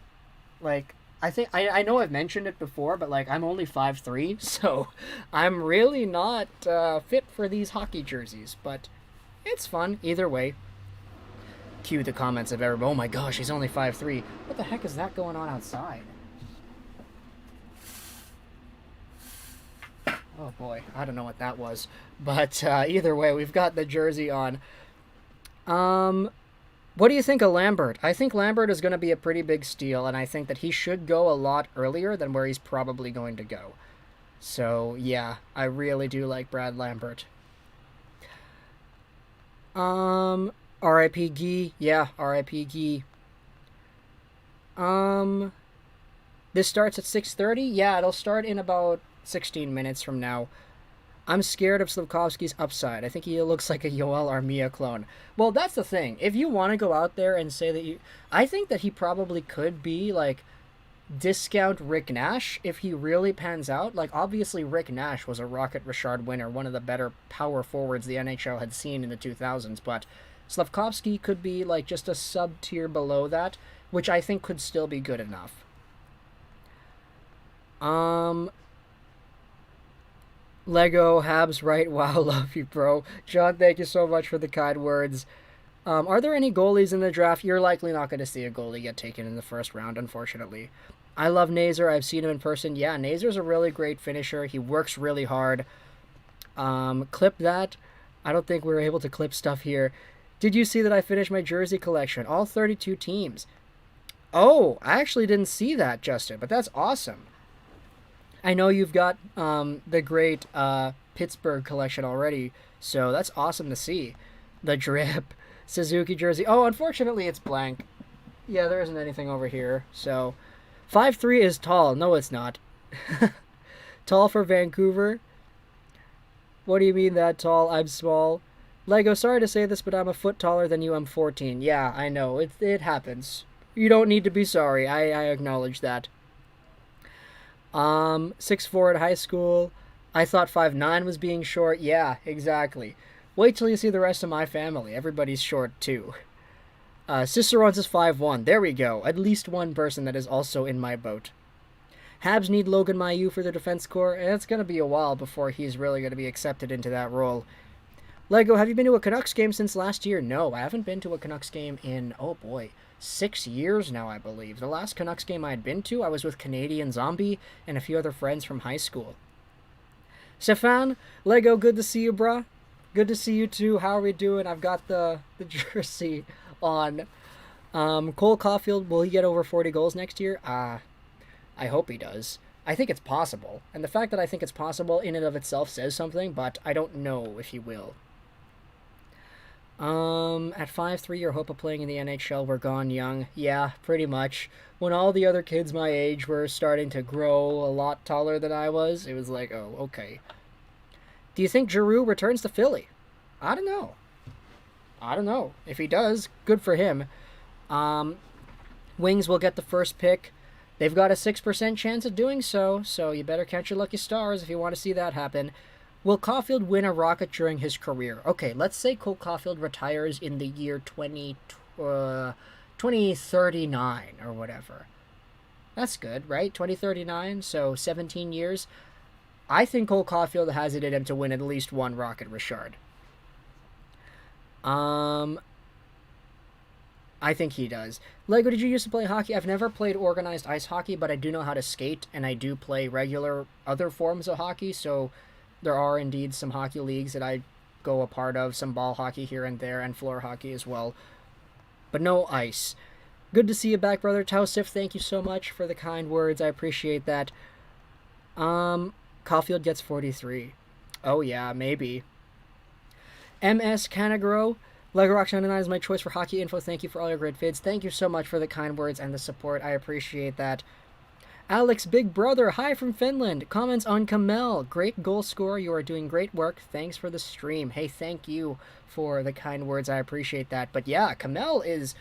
Like, I know I've mentioned it before, but, like, I'm only 5'3", so I'm really not fit for these hockey jerseys, but it's fun either way. Cue the comments of everyone. Oh my gosh, he's only 5'3". What the heck is that going on outside? Oh boy, I don't know what that was. But either way, we've got the jersey on. What do you think of Lambert? I think Lambert is going to be a pretty big steal, and I think that he should go a lot earlier than where he's probably going to go. So, yeah, I really do like Brad Lambert. R.I.P. Gee. Yeah, R.I.P. Gee. This starts at 6:30? Yeah, it'll start in about 16 minutes from now. I'm scared of Slafkovsky's upside. I think he looks like a Yoel Armia clone. Well, that's the thing. If you want to go out there and say that I think that he probably could be, like, discount Rick Nash if he really pans out. Like, obviously Rick Nash was a Rocket Richard winner, one of the better power forwards the NHL had seen in the 2000s, but Slafkovsky could be, like, just a sub-tier below that, which I think could still be good enough. Lego, Habs, right? Wow, love you, bro. John, thank you so much for the kind words. Are there any goalies in the draft? You're likely not going to see a goalie get taken in the first round, unfortunately. I love Nazar. I've seen him in person. Yeah, Nazar's a really great finisher. He works really hard. Clip that. I don't think we were able to clip stuff here. Did you see that I finished my jersey collection? All 32 teams. Oh, I actually didn't see that, Justin, but that's awesome. I know you've got the great Pittsburgh collection already, so that's awesome to see. The drip, Suzuki jersey. Oh, unfortunately, it's blank. Yeah, there isn't anything over here. So, 5'3" is tall. No, it's not. Tall for Vancouver. What do you mean that tall? I'm small. Lego, sorry to say this, but I'm a foot taller than you. I'm 14. Yeah, I know. It happens. You don't need to be sorry. I acknowledge that. 6'4" at high school. I thought 5'9" was being short. Yeah, exactly. Wait till you see the rest of my family. Everybody's short, too. Cicerone's is 5'1". There we go. At least one person that is also in my boat. Habs need Logan Mailloux for their defense corps, and it's going to be a while before he's really going to be accepted into that role. Lego, have you been to a Canucks game since last year? No, I haven't been to a Canucks game in, oh boy, 6 years now, I believe. The last Canucks game I had been to, I was with Canadian Zombie and a few other friends from high school. Stefan, Lego, good to see you, bruh. Good to see you too. How are we doing? I've got the jersey on. Cole Caulfield, will he get over 40 goals next year? I hope he does. I think it's possible. And the fact that I think it's possible in and of itself says something, but I don't know if he will. At 5'3", your hope of playing in the NHL were gone young. Yeah, pretty much. When all the other kids my age were starting to grow a lot taller than I was, it was like, oh, okay. Do you think Giroux returns to Philly? I don't know. If he does, good for him. Wings will get the first pick. They've got a 6% chance of doing so, so you better count your lucky stars if you want to see that happen. Will Caulfield win a Rocket during his career? Okay, let's say Cole Caulfield retires in the year 2039 or whatever. That's good, right? 2039, so 17 years. I think Cole Caulfield has it in him to win at least one Rocket Richard. I think he does. Lego, did you used to play hockey? I've never played organized ice hockey, but I do know how to skate, and I do play regular other forms of hockey, so there are indeed some hockey leagues that I go a part of, some ball hockey here and there, and floor hockey as well. But no ice. Good to see you back, brother. Tausif, thank you so much for the kind words. I appreciate that. Caulfield gets 43. Oh yeah, maybe. MS Canagro. Lego Rock 99 is my choice for hockey info. Thank you for all your great vids. Thank you so much for the kind words and the support. I appreciate that. Alex Big Brother, hi from Finland. Comments on Kemell. Great goal scorer. You are doing great work. Thanks for the stream. Hey, thank you for the kind words. I appreciate that. But yeah, Kemell is...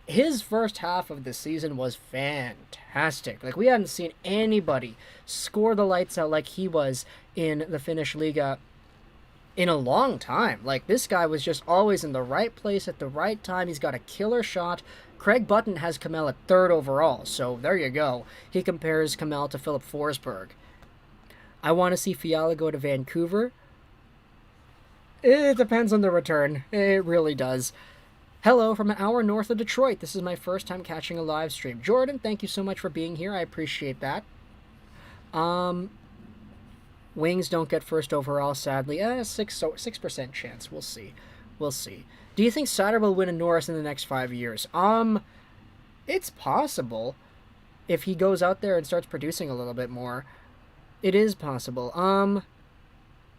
His first half of the season was fantastic. Like, we hadn't seen anybody score the lights out like he was in the Finnish Liga in a long time. Like, this guy was just always in the right place at the right time. He's got a killer shot. Craig Button has Kemell at 3rd overall, so there you go. He compares Kemell to Philip Forsberg. I want to see Fiala go to Vancouver. It depends on the return. It really does. Hello from an hour north of Detroit. This is my first time catching a live stream. Jordan, thank you so much for being here. I appreciate that. Wings don't get 1st overall, sadly. 6% chance. We'll see. Do you think Sutter will win a Norris in the next 5 years? It's possible. If he goes out there and starts producing a little bit more. It is possible.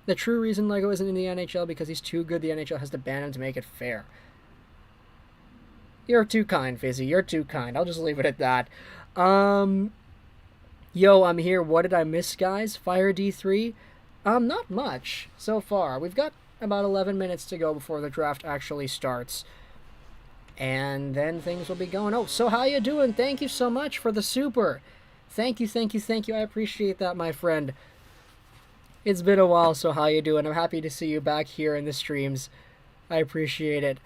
The true reason Lego isn't in the NHL because he's too good. The NHL has to ban him to make it fair. You're too kind, Fizzy. You're too kind. I'll just leave it at that. Yo, I'm here. What did I miss, guys? Fire D3? Not much so far. We've got about 11 minutes to go before the draft actually starts. And then things will be going. Oh, so how you doing? Thank you so much for the super. Thank you. I appreciate that, my friend. It's been a while, so how you doing? I'm happy to see you back here in the streams. I appreciate it.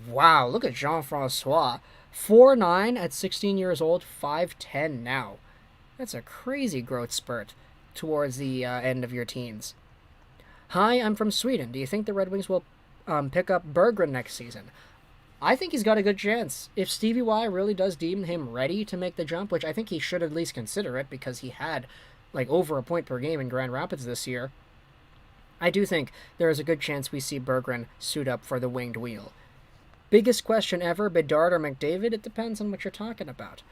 Wow, look at Jean-Francois. 4'9" at 16 years old, 5'10" now. That's a crazy growth spurt towards the end of your teens. Hi, I'm from Sweden. Do you think the Red Wings will pick up Berggren next season? I think he's got a good chance. If Stevie Y really does deem him ready to make the jump, which I think he should at least consider it because he had like over a point per game in Grand Rapids this year, I do think there is a good chance we see Berggren suit up for the winged wheel. Biggest question ever, Bedard or McDavid? It depends on what you're talking about.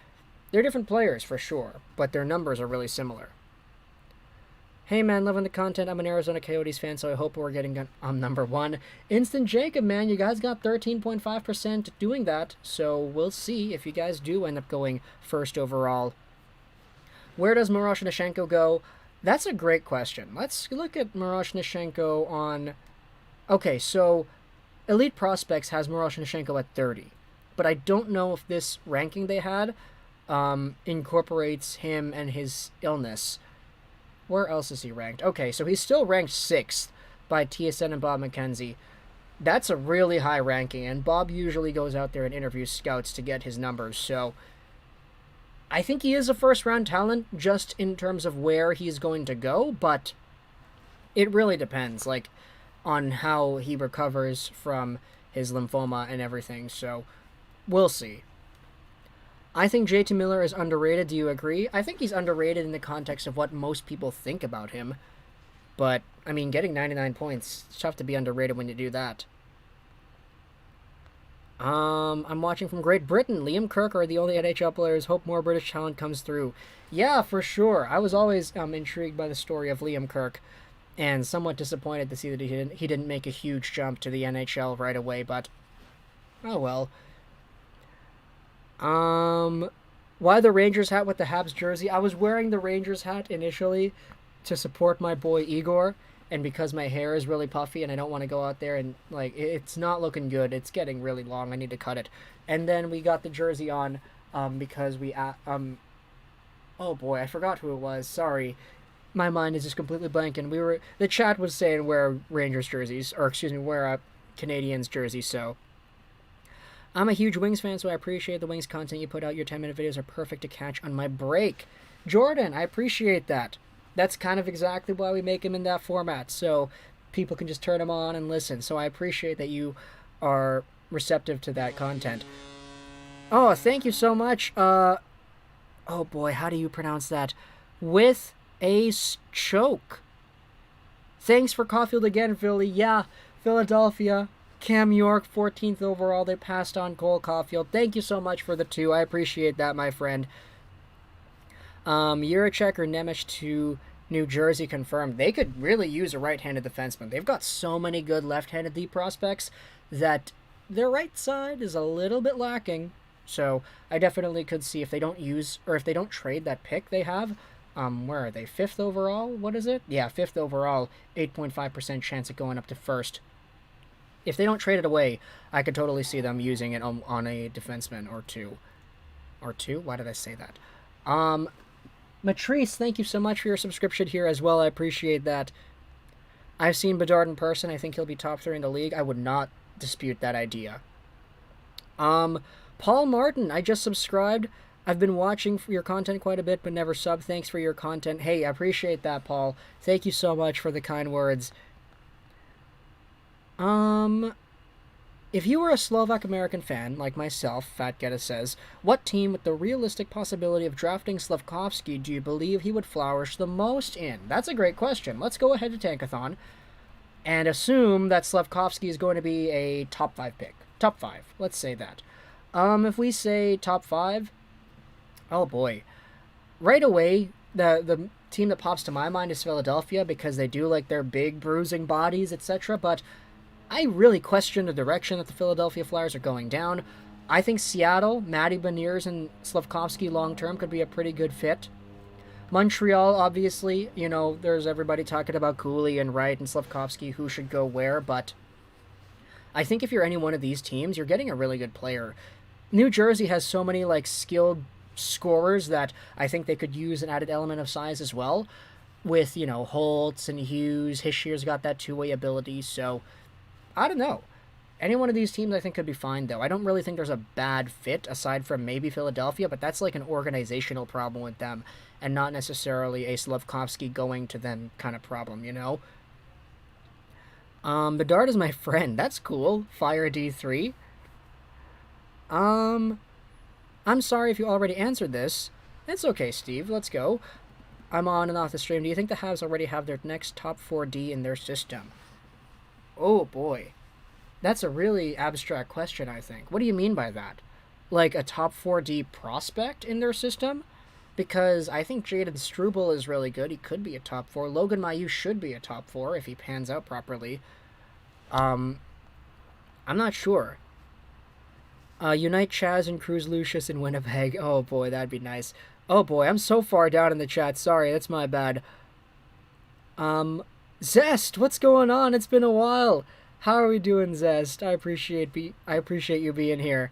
They're different players for sure, but their numbers are really similar. Hey man, loving the content. I'm an Arizona Coyotes fan, so I hope we're getting number 1. Instant Jacob, man, you guys got 13.5% doing that, so we'll see if you guys do end up going 1st overall. Where does Miroshnichenko go? That's a great question. Let's look at Miroshnichenko on... Okay, so Elite Prospects has Miroshnichenko at 30, but I don't know if this ranking they had incorporates him and his illness. Where else is he ranked? Okay, so he's still ranked 6th by TSN and Bob McKenzie. That's a really high ranking, and Bob usually goes out there and interviews scouts to get his numbers, so I think he is a first-round talent just in terms of where he's going to go, but it really depends, like, on how he recovers from his lymphoma and everything, so we'll see. I think JT Miller is underrated. Do you agree? I think he's underrated in the context of what most people think about him. But, I mean, getting 99 points, it's tough to be underrated when you do that. I'm watching from Great Britain. Liam Kirk are the only NHL players. Hope more British talent comes through. Yeah, for sure. I was always intrigued by the story of Liam Kirk, and somewhat disappointed to see that he didn't make a huge jump to the NHL right away, but oh well. Why the Rangers hat with the Habs jersey? I was wearing the Rangers hat initially, to support my boy Igor, and because my hair is really puffy and I don't want to go out there and, like, it's not looking good. It's getting really long. I need to cut it. And then we got the jersey on because we oh boy, I forgot who it was. Sorry. My mind is just completely blanking. The chat was saying wear Rangers jerseys, or excuse me, wear Canadians jerseys, so I'm a huge Wings fan, so I appreciate the Wings content you put out. Your 10-minute videos are perfect to catch on my break. Jordan, I appreciate that. That's kind of exactly why we make them in that format, so people can just turn them on and listen. So I appreciate that you are receptive to that content. Oh, thank you so much. Oh boy, how do you pronounce that? With a choke. Thanks for Caulfield again, Philly. Yeah, Philadelphia. Cam York, 14th overall. They passed on Cole Caulfield. Thank you so much for the 2. I appreciate that, my friend. Jiricek or Nemec to New Jersey confirmed. They could really use a right-handed defenseman. They've got so many good left-handed D prospects that their right side is a little bit lacking. So I definitely could see if they don't use, or if they don't trade that pick they have. Where are they? 5th overall? What is it? Yeah, 5th overall. 8.5% chance of going up to 1st. If they don't trade it away, I could totally see them using it on a defenseman or two. Or 2? Why did I say that? Matrice, thank you so much for your subscription here as well. I appreciate that. I've seen Bedard in person. I think he'll be top 3 in the league. I would not dispute that idea. Paul Martin, I just subscribed. I've been watching your content quite a bit, but never sub. Thanks for your content. Hey, I appreciate that, Paul. Thank you so much for the kind words. If you were a Slovak American fan, like myself, Fat Geta says, what team with the realistic possibility of drafting Slafkovsky do you believe he would flourish the most in? That's a great question. Let's go ahead to Tankathon and assume that Slafkovsky is going to be a top 5 pick. Top 5. Let's say that. If we say top 5, oh boy. Right away, the team that pops to my mind is Philadelphia because they do like their big bruising bodies, etc. But I really question the direction that the Philadelphia Flyers are going down. I think Seattle, Matty Beniers, and Slafkovsky long-term could be a pretty good fit. Montreal, obviously, you know, there's everybody talking about Cooley and Wright and Slafkovsky, who should go where, but I think if you're any one of these teams, you're getting a really good player. New Jersey has so many, like, skilled scorers that I think they could use an added element of size as well. With, you know, Holtz and Hughes. Hischier's got that two-way ability, so I don't know. Any one of these teams I think could be fine, though. I don't really think there's a bad fit, aside from maybe Philadelphia, but that's like an organizational problem with them, and not necessarily a Slafkovsky going to them kind of problem, you know? Bedard is my friend. That's cool. Fire D3. I'm sorry if you already answered this. It's okay, Steve. Let's go. I'm on and off the stream. Do you think the Habs already have their next top 4D in their system? Oh, boy. That's a really abstract question, I think. What do you mean by that? Like a top 4D prospect in their system? Because I think Jaden Struble is really good. He could be a top 4. Logan Mailloux should be a top 4 if he pans out properly. I'm not sure. Unite Chaz and Cruz Lucius in Winnipeg. Oh boy, that'd be nice. Oh boy, I'm so far down in the chat. Sorry, that's my bad. Zest, what's going on? It's been a while. How are we doing, Zest? I appreciate you being here.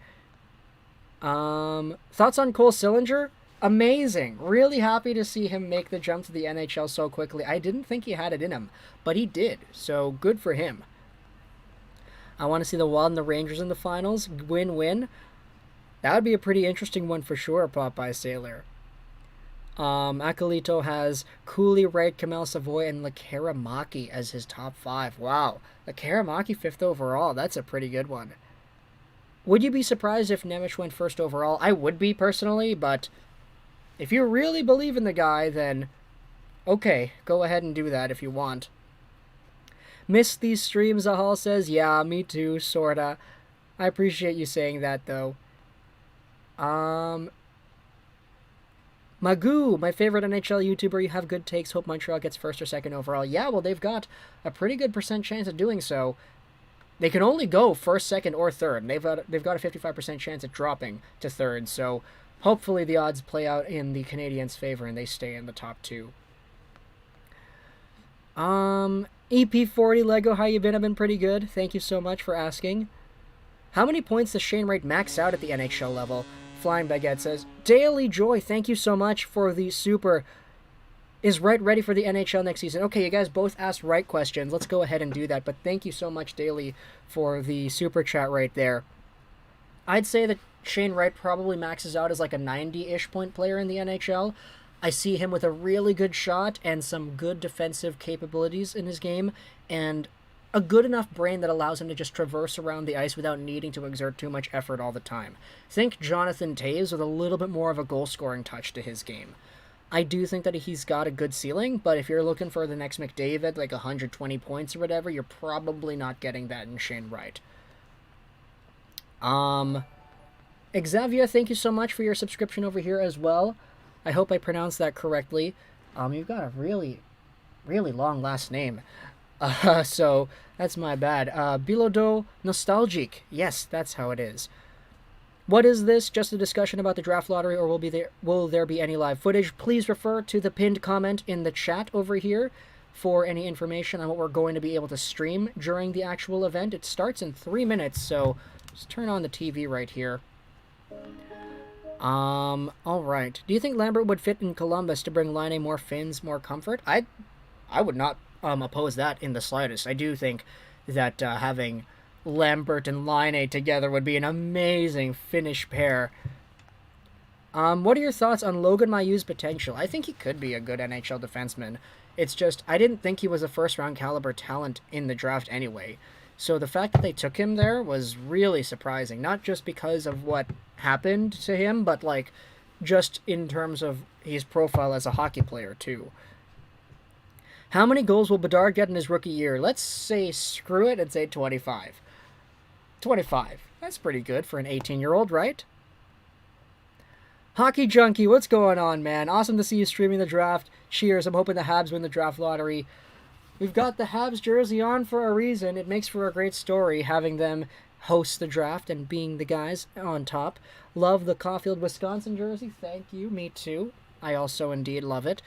Thoughts on Cole Sillinger? Amazing. Really happy to see him make the jump to the NHL so quickly. I didn't think he had it in him, but he did. So good for him. I want to see the Wild and the Rangers in the finals. Win-win. That would be a pretty interesting one for sure, Popeye Sailor. Akalito has Cooley, Wright, Kemell, Savoie, and Lekaramaki as his top 5. Wow. Lekaramaki 5th overall. That's a pretty good one. Would you be surprised if Nemec went 1st overall? I would be, personally, but if you really believe in the guy, then okay, go ahead and do that if you want. Miss these streams, Ahal says. Yeah, me too, sorta. I appreciate you saying that, though. Magoo, my favorite NHL YouTuber. You have good takes. Hope Montreal gets 1st or 2nd overall. Yeah, well, they've got a pretty good % chance of doing so. They can only go 1st, 2nd, or 3rd. They've got a 55% chance of dropping to 3rd, so hopefully the odds play out in the Canadiens' favor and they stay in the top 2. EP40 Lego, how you been? I've been pretty good. Thank you so much for asking. How many points does Shane Wright max out at the NHL level? Flying Baguette says, Daily Joy, thank you so much for the super. Is Wright ready for the NHL next season? Okay, you guys both asked right questions. Let's go ahead and do that. But thank you so much, Daily, for the super chat right there. I'd say that Shane Wright probably maxes out as like a 90-ish point player in the NHL. I see him with a really good shot and some good defensive capabilities in his game, and a good enough brain that allows him to just traverse around the ice without needing to exert too much effort all the time. Think Jonathan Toews with a little bit more of a goal-scoring touch to his game. I do think that he's got a good ceiling, but if you're looking for the next McDavid, like 120 points or whatever, you're probably not getting that in Shane Wright. Xavier, thank you so much for your subscription over here as well. I hope I pronounced that correctly. You've got a really, really long last name. So that's my bad. Bilodo Nostalgic. Yes, that's how it is. What is this? Just a discussion about the draft lottery, or will there be any live footage? Please refer to the pinned comment in the chat over here for any information on what we're going to be able to stream during the actual event. It starts in 3 minutes, so just turn on the TV right here. Alright. Do you think Lambert would fit in Columbus to bring Laine more fins, more comfort? I would not oppose that in the slightest. I do think that having Lambert and Laine together would be an amazing Finnish pair. What are your thoughts on Logan Mayu's potential? I think he could be a good NHL defenseman. It's just, I didn't think he was a first-round caliber talent in the draft anyway. So the fact that they took him there was really surprising. Not just because of what happened to him, but like just in terms of his profile as a hockey player too. How many goals will Bedard get in his rookie year? Let's say screw it and say 25. 25. That's pretty good for an 18-year-old, right? Hockey Junkie, what's going on, man? Awesome to see you streaming the draft. Cheers. I'm hoping the Habs win the draft lottery. We've got the Habs jersey on for a reason. It makes for a great story having them host the draft and being the guys on top. Love the Caulfield, Wisconsin jersey. Thank you. Me too. I also indeed love it.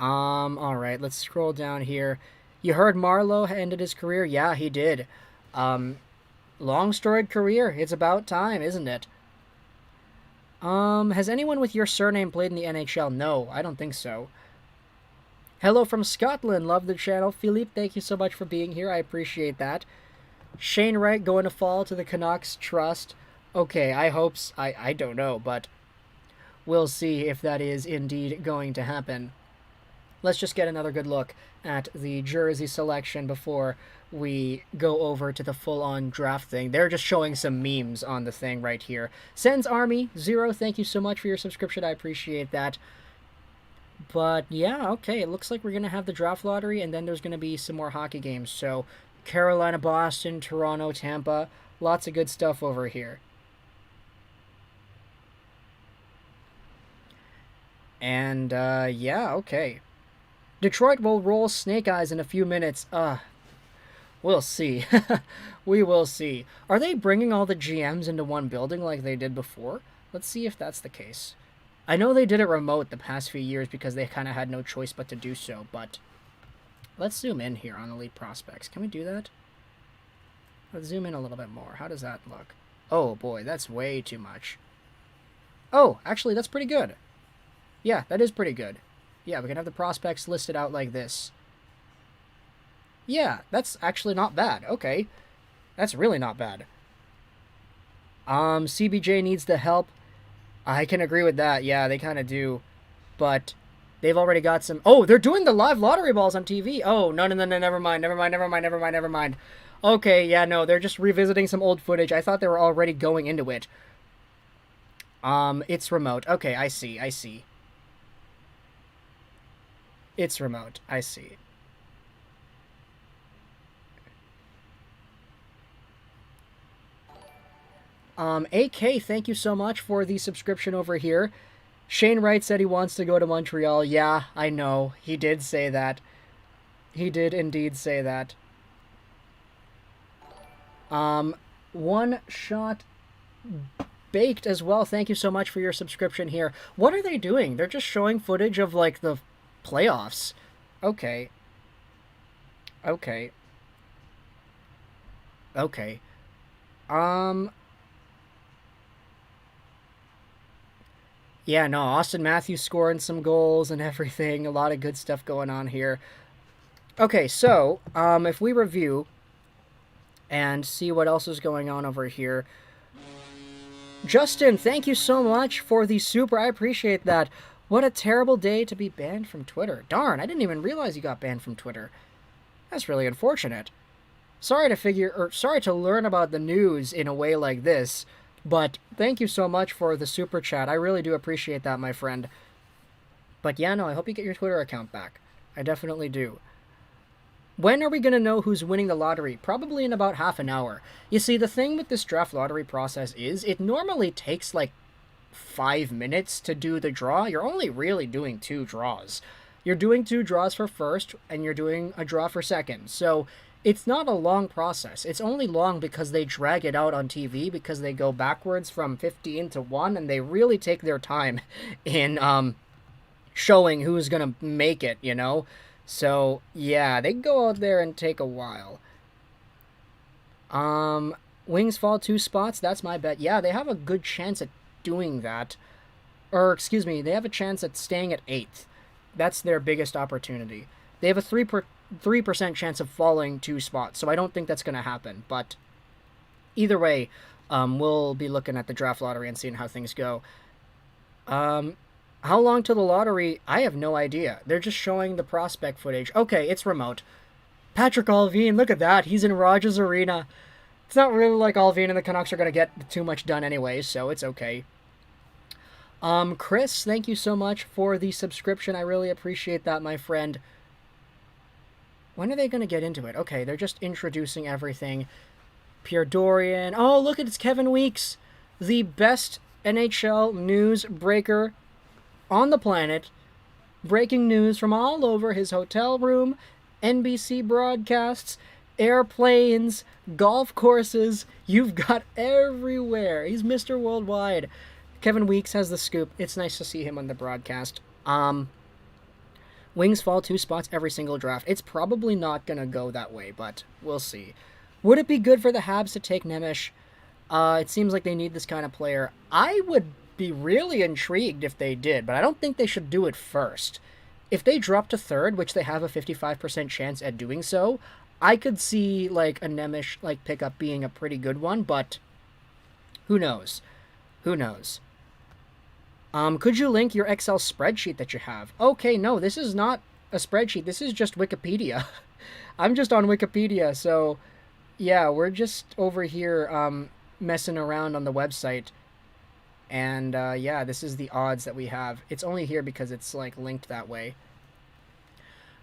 Alright, let's scroll down here. You heard Marlowe ended his career? Yeah, he did. Long storied career. It's about time, isn't it? Has anyone with your surname played in the NHL? No, I don't think so. Hello from Scotland. Love the channel. Philippe, thank you so much for being here. I appreciate that. Shane Wright going to fall to the Canucks. Trust. Okay, I hope... I don't know, but we'll see if that is indeed going to happen. Let's just get another good look at the jersey selection before we go over to the full-on draft thing. They're just showing some memes on the thing right here. Sens Army 0, thank you so much for your subscription. I appreciate that. But yeah, okay, it looks like we're going to have the draft lottery, and then there's going to be some more hockey games. So Carolina, Boston, Toronto, Tampa, lots of good stuff over here. And yeah, okay. Detroit will roll Snake Eyes in a few minutes. We'll see. We will see. Are they bringing all the GMs into one building like they did before? Let's see if that's the case. I know they did it remote the past few years because they kind of had no choice but to do so, but let's zoom in here on Elite Prospects. Can we do that? Let's zoom in a little bit more. How does that look? Oh boy, that's way too much. Oh, actually, that's pretty good. Yeah, that is pretty good. Yeah, we can have the prospects listed out like this. Yeah, that's actually not bad. Okay. That's really not bad. CBJ needs the help. I can agree with that. Yeah, they kind of do. But they've already got some... Oh, they're doing the live lottery balls on TV. Oh, no, never mind. Okay, yeah, no, they're just revisiting some old footage. I thought they were already going into it. It's remote. Okay, I see. It's remote. I see. AK, thank you so much for the subscription over here. Shane Wright said he wants to go to Montreal. Yeah, I know. He did say that. He did indeed say that. One Shot Baked as well. Thank you so much for your subscription here. What are they doing? They're just showing footage of, like, the playoffs. Okay. Okay. Okay. Um, yeah, no, Austin Matthews scoring some goals and everything. A lot of good stuff going on here. Okay, so, if we review and see what else is going on over here. Justin, thank you so much for the super. I appreciate that. What a terrible day to be banned from Twitter. Darn, I didn't even realize you got banned from Twitter. That's really unfortunate. Sorry to learn about the news in a way like this, but thank you so much for the super chat. I really do appreciate that, my friend. But yeah, no, I hope you get your Twitter account back. I definitely do. When are we going to know who's winning the lottery? Probably in about half an hour. You see, the thing with this draft lottery process is it normally takes like 5 minutes to do the draw. You're only really doing 2 draws. You're doing 2 draws for first, and you're doing a draw for second. So it's not a long process. It's only long because they drag it out on TV, because they go backwards from 15 to 1, and they really take their time in showing who's going to make it, you know? So, yeah, they go out there and take a while. Wings fall 2 spots, that's my bet. Yeah, they have a good chance at doing that. Or, excuse me, they have a chance at staying at 8th. That's their biggest opportunity. They have a 3% chance of falling 2 spots, so I don't think that's going to happen. But either way, we'll be looking at the draft lottery and seeing how things go. How long till the lottery? I have no idea. They're just showing the prospect footage. Okay, it's remote. Patrick Allvin, look at that. He's in Rogers Arena. It's not really like Allvin and the Canucks are going to get too much done anyway, so it's okay. Chris, thank you so much for the subscription. I really appreciate that, my friend. When are they going to get into it? Okay, they're just introducing everything. Pierre Dorian. Oh, look, it's Kevin Weeks, the best NHL news breaker on the planet, breaking news from all over his hotel room, NBC broadcasts, airplanes, golf courses. You've got everywhere. He's Mr. Worldwide. Kevin Weeks has the scoop. It's nice to see him on the broadcast. Wings fall 2 spots every single draft. It's probably not going to go that way, but we'll see. Would it be good for the Habs to take Nemec? It seems like they need this kind of player. I would be really intrigued if they did, but I don't think they should do it first. If they drop to 3rd, which they have a 55% chance at doing so, I could see like a Nemec like pickup being a pretty good one, but who knows? Who knows? Could you link your Excel spreadsheet that you have? Okay, no, this is not a spreadsheet. This is just Wikipedia. I'm just on Wikipedia, so yeah, we're just over here messing around on the website. And yeah, this is the odds that we have. It's only here because it's like linked that way.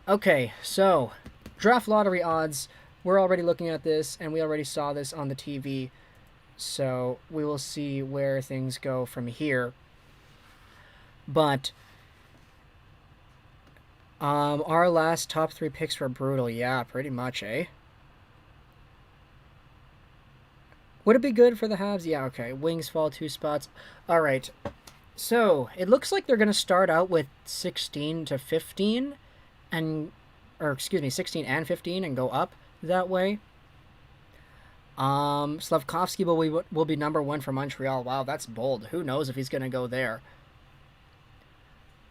Okay, so draft lottery odds. We're already looking at this, and we already saw this on the TV. So we will see where things go from here. But our last top 3 picks were brutal. Yeah, pretty much, eh? Would it be good for the Habs? Yeah, okay. Wings fall 2 spots. All right. So it looks like they're going to start out with 16 to 15 or excuse me, 16 and 15 and go up that way. Slavkovsky will be number 1 for Montreal. Wow, that's bold. Who knows if he's going to go there.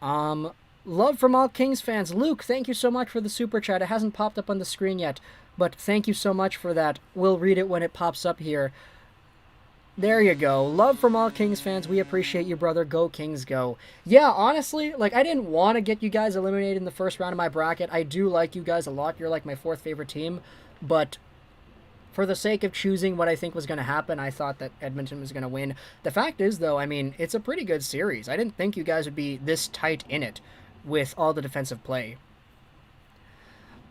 Love from all Kings fans. Luke, thank you so much for the super chat. It hasn't popped up on the screen yet, but thank you so much for that. We'll read it when it pops up here. There you go. Love from all Kings fans. We appreciate you, brother. Go Kings, go. Yeah, honestly, like, I didn't want to get you guys eliminated in the first round of my bracket. I do like you guys a lot. You're like my 4th favorite team, but for the sake of choosing what I think was going to happen, I thought that Edmonton was going to win. The fact is, though, I mean, it's a pretty good series. I didn't think you guys would be this tight in it with all the defensive play.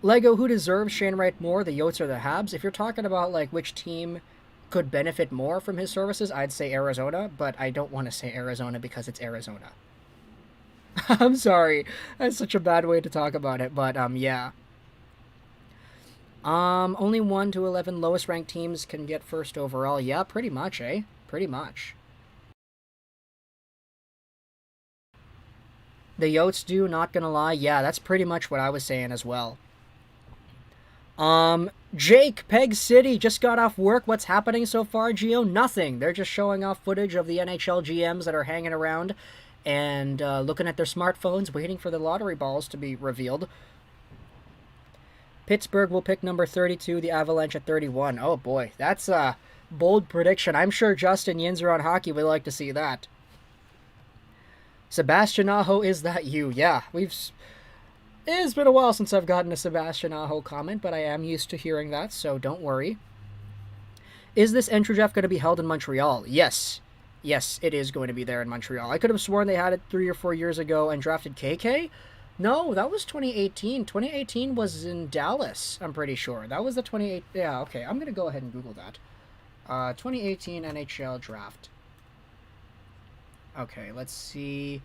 Lego, who deserves Shane Wright more, the Yotes or the Habs? If you're talking about, like, which team could benefit more from his services, I'd say Arizona, but I don't want to say Arizona because it's Arizona. I'm sorry. That's such a bad way to talk about it, but, yeah. Only 1 to 11 lowest ranked teams can get first overall. Yeah, pretty much, eh? Pretty much. The Yotes do, not gonna lie. Yeah, that's pretty much what I was saying as well. Jake, Peg City, just got off work. What's happening so far, Geo? Nothing. They're just showing off footage of the NHL GMs that are hanging around and looking at their smartphones, waiting for the lottery balls to be revealed. Pittsburgh will pick number 32, the Avalanche at 31. Oh boy, that's a bold prediction. I'm sure Justin Yinzer on Hockey would like to see that. Sebastian Aho, is that you? Yeah, it's been a while since I've gotten a Sebastian Aho comment, but I am used to hearing that, so don't worry. Is this entry draft going to be held in Montreal? Yes. Yes, it is going to be there in Montreal. I could have sworn they had it 3 or 4 years ago and drafted KK. No, that was 2018. 2018 was in Dallas, I'm pretty sure. That was the 28... Yeah, okay, I'm going to go ahead and Google that. 2018 NHL Draft. Okay, let's see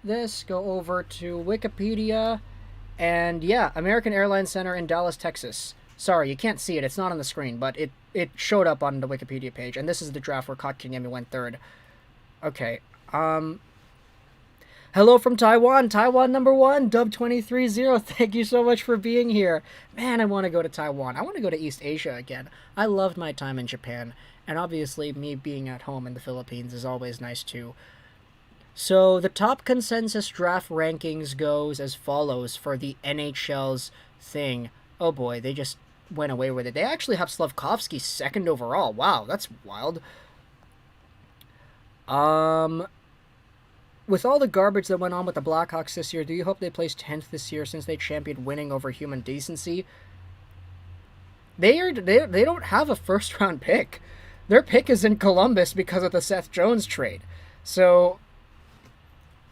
this. Go over to Wikipedia. And yeah, American Airlines Center in Dallas, Texas. Sorry, you can't see it. It's not on the screen, but it showed up on the Wikipedia page. And this is the draft where Kotkaniemi went third. Okay, hello from Taiwan. Taiwan number 1, Dub230. Thank you so much for being here. Man, I want to go to Taiwan. I want to go to East Asia again. I loved my time in Japan. And obviously, me being at home in the Philippines is always nice too. So, the top consensus draft rankings goes as follows for the NHL's thing. Oh boy, they just went away with it. They actually have Slavkovsky second overall. Wow, that's wild. With all the garbage that went on with the Blackhawks this year, do you hope they place 10th this year since they championed winning over human decency? They don't have a first round pick. Their pick is in Columbus because of the Seth Jones trade. So,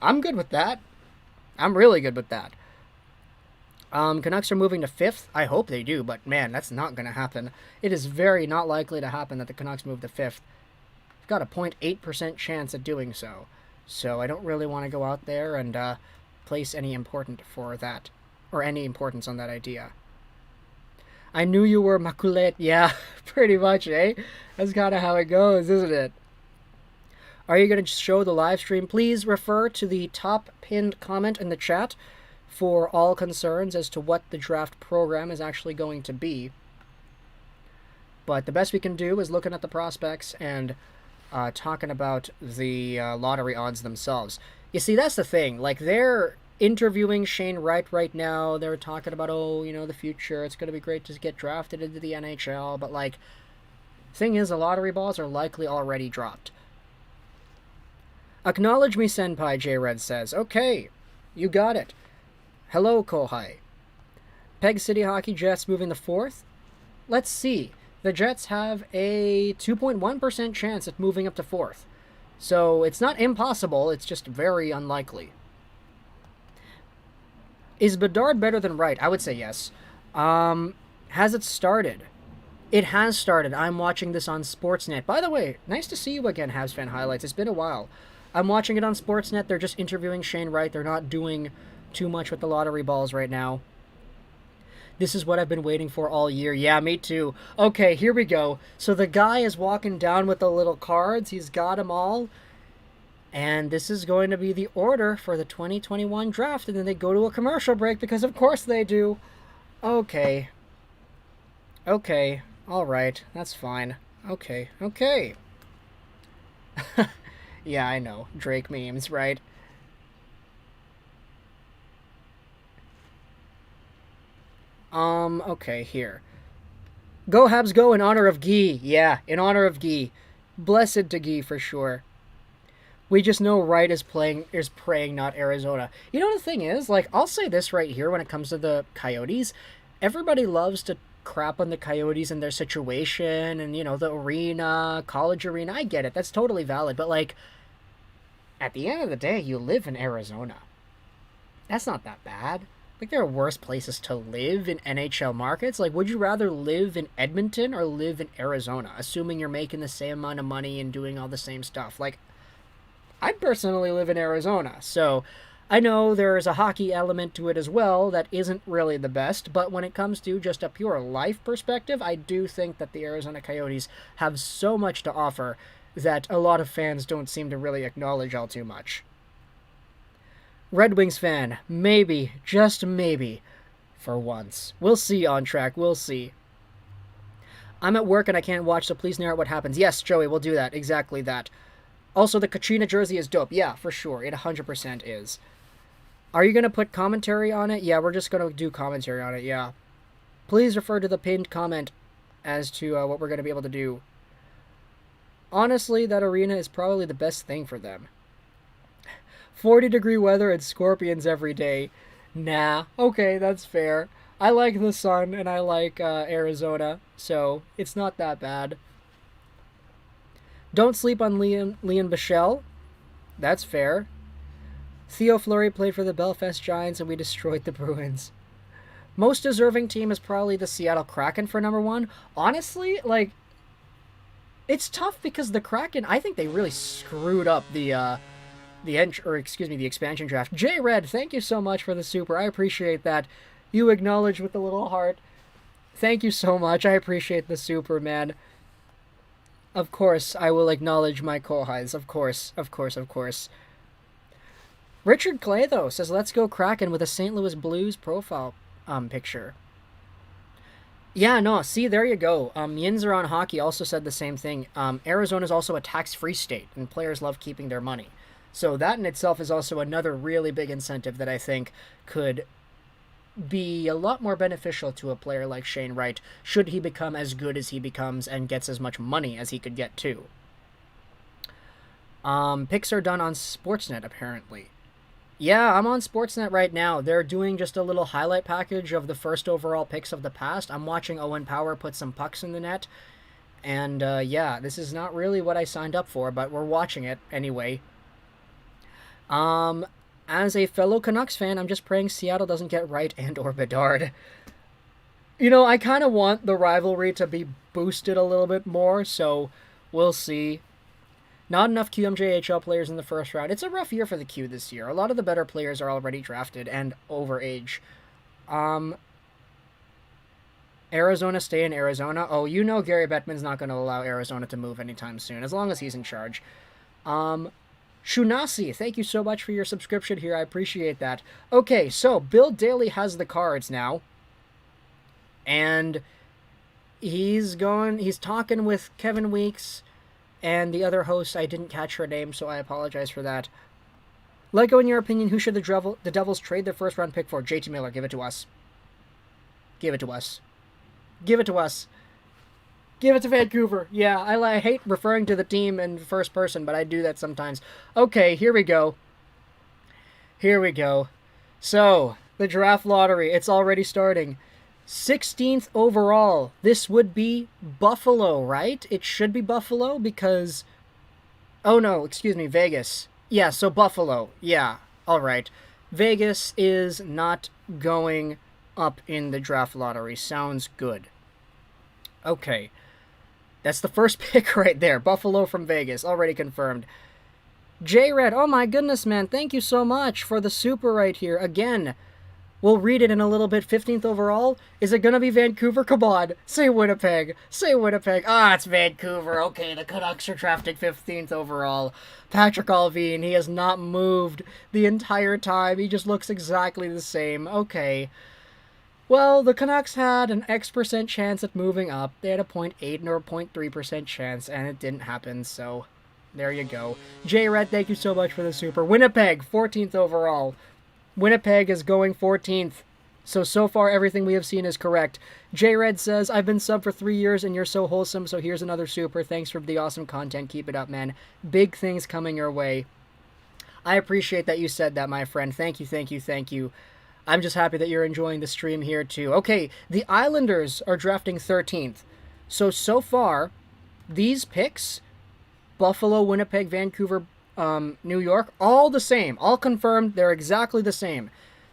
I'm good with that. I'm really good with that. Canucks are moving to 5th. I hope they do, but man, that's not going to happen. It is very not likely to happen that the Canucks move to 5th. I've got a 0.8% chance at doing so. So I don't really want to go out there and place any importance for that, or any importance on that idea. I knew you were Makulet. Yeah, pretty much, eh? That's kind of how it goes, isn't it? Are you going to show the live stream? Please refer to the top pinned comment in the chat for all concerns as to what the draft program is actually going to be. But the best we can do is looking at the prospects and talking about the lottery odds themselves. You see, that's the thing. Like, they're interviewing Shane Wright right now. They're talking about, oh, you know, the future. It's going to be great to get drafted into the NHL. But, like, thing is, the lottery balls are likely already dropped. Acknowledge me, Senpai, J-Red says. Okay, you got it. Hello, Kohai. Peg City Hockey Jets moving to 4th. Let's see. The Jets have a 2.1% chance at moving up to 4th. So it's not impossible, it's just very unlikely. Is Bedard better than Wright? I would say yes. Has it started? It has started. I'm watching this on Sportsnet. By the way, nice to see you again, Habs Fan Highlights. It's been a while. I'm watching it on Sportsnet. They're just interviewing Shane Wright. They're not doing too much with the lottery balls right now. This is what I've been waiting for all year. Yeah, me too. Okay, here we go. So the guy is walking down with the little cards. He's got them all. And this is going to be the order for the 2021 draft. And then they go to a commercial break because of course they do. Okay. Okay. All right. That's fine. Okay. Okay. Yeah, I know. Drake memes, right? Okay, here. Go Habs go in honor of Gee. Yeah, in honor of Gee. Blessed to Gee for sure. We just know Wright is praying, not Arizona. You know, the thing is, like, I'll say this right here when it comes to the Coyotes. Everybody loves to crap on the Coyotes and their situation and, you know, the arena, college arena. I get it. That's totally valid. But, like, at the end of the day, you live in Arizona. That's not that bad. Like, there are worse places to live in NHL markets. Like, would you rather live in Edmonton or live in Arizona, assuming you're making the same amount of money and doing all the same stuff? Like, I personally live in Arizona, so I know there's a hockey element to it as well that isn't really the best, but when it comes to just a pure life perspective, I do think that the Arizona Coyotes have so much to offer that a lot of fans don't seem to really acknowledge all too much. Red Wings fan. Maybe, just maybe, for once. We'll see on track. We'll see. I'm at work and I can't watch, so please narrate what happens. Yes, Joey, we'll do that. Exactly that. Also, the Katrina jersey is dope. Yeah, for sure. It 100% is. Are you going to put commentary on it? Yeah, we're just going to do commentary on it, yeah. Please refer to the pinned comment as to what we're going to be able to do. Honestly, that arena is probably the best thing for them. 40-degree weather and scorpions every day. Nah, okay, that's fair. I like the sun and I like Arizona, so it's not that bad. Don't sleep on Leon Bichelle. That's fair. Theo Fleury played for the Belfast Giants and we destroyed the Bruins. Most deserving team is probably the Seattle Kraken for number 1. Honestly, like, it's tough because the Kraken, I think they really screwed up the expansion draft. J Red, thank you so much for the super. I appreciate that. You acknowledge with a little heart. Thank you so much. I appreciate the super, man. Of course, I will acknowledge my co-highs. Of course. Richard Clay, though, says, let's go Kraken with a St. Louis Blues profile picture. Yeah, no, see, there you go. Yinzer on Hockey also said the same thing. Arizona is also a tax-free state, and players love keeping their money. So that in itself is also another really big incentive that I think could be a lot more beneficial to a player like Shane Wright, should he become as good as he becomes and gets as much money as he could get too. Picks are done on Sportsnet, apparently. Yeah, I'm on Sportsnet right now. They're doing just a little highlight package of the first overall picks of the past. I'm watching Owen Power put some pucks in the net. And, yeah, this is not really what I signed up for, but we're watching it anyway. As a fellow Canucks fan, I'm just praying Seattle doesn't get Wright and or Bedard. You know, I kind of want the rivalry to be boosted a little bit more, so we'll see. Not enough QMJHL players in the first round. It's a rough year for the Q this year. A lot of the better players are already drafted and over age. Arizona, stay in Arizona. Oh, you know Gary Bettman's not going to allow Arizona to move anytime soon, as long as he's in charge. Shunasi, thank you so much for your subscription here. I appreciate that. Okay, so Bill Daly has the cards now. And he's talking with Kevin Weeks and the other host. I didn't catch her name, so I apologize for that. Lego, in your opinion, who should the Devils trade their first round pick for? JT Miller, give it to us. Give it to us. Give it to us. Give it to Vancouver. Yeah, I hate referring to the team in first person, but I do that sometimes. Okay, here we go. Here we go. So, the draft lottery, it's already starting. 16th overall. This would be Buffalo, right? It should be Buffalo because... Oh no, excuse me, Vegas. Yeah, so Buffalo. Yeah, alright. Vegas is not going up in the draft lottery. Sounds good. Okay. That's the first pick right there. Buffalo from Vegas. Already confirmed. J-Red. Oh my goodness, man. Thank you so much for the super right here. Again, we'll read it in a little bit. 15th overall. Is it going to be Vancouver? Come on. Say Winnipeg. Say Winnipeg. Ah, it's Vancouver. Okay, the Canucks are drafting 15th overall. Patrick Allvin. He has not moved the entire time. He just looks exactly the same. Okay. Well, the Canucks had an X% chance at moving up. They had a 0.8 or a 0.3% chance, and it didn't happen, so there you go. J-Red, thank you so much for the super. Winnipeg, 14th overall. Winnipeg is going 14th. So far, everything we have seen is correct. J-Red says, I've been sub for 3 years, and you're so wholesome, so here's another super. Thanks for the awesome content. Keep it up, man. Big things coming your way. I appreciate that you said that, my friend. Thank you, thank you, thank you. I'm just happy that you're enjoying the stream here, too. Okay, the Islanders are drafting 13th. So far, these picks, Buffalo, Winnipeg, Vancouver, New York, all the same. All confirmed. They're exactly the same.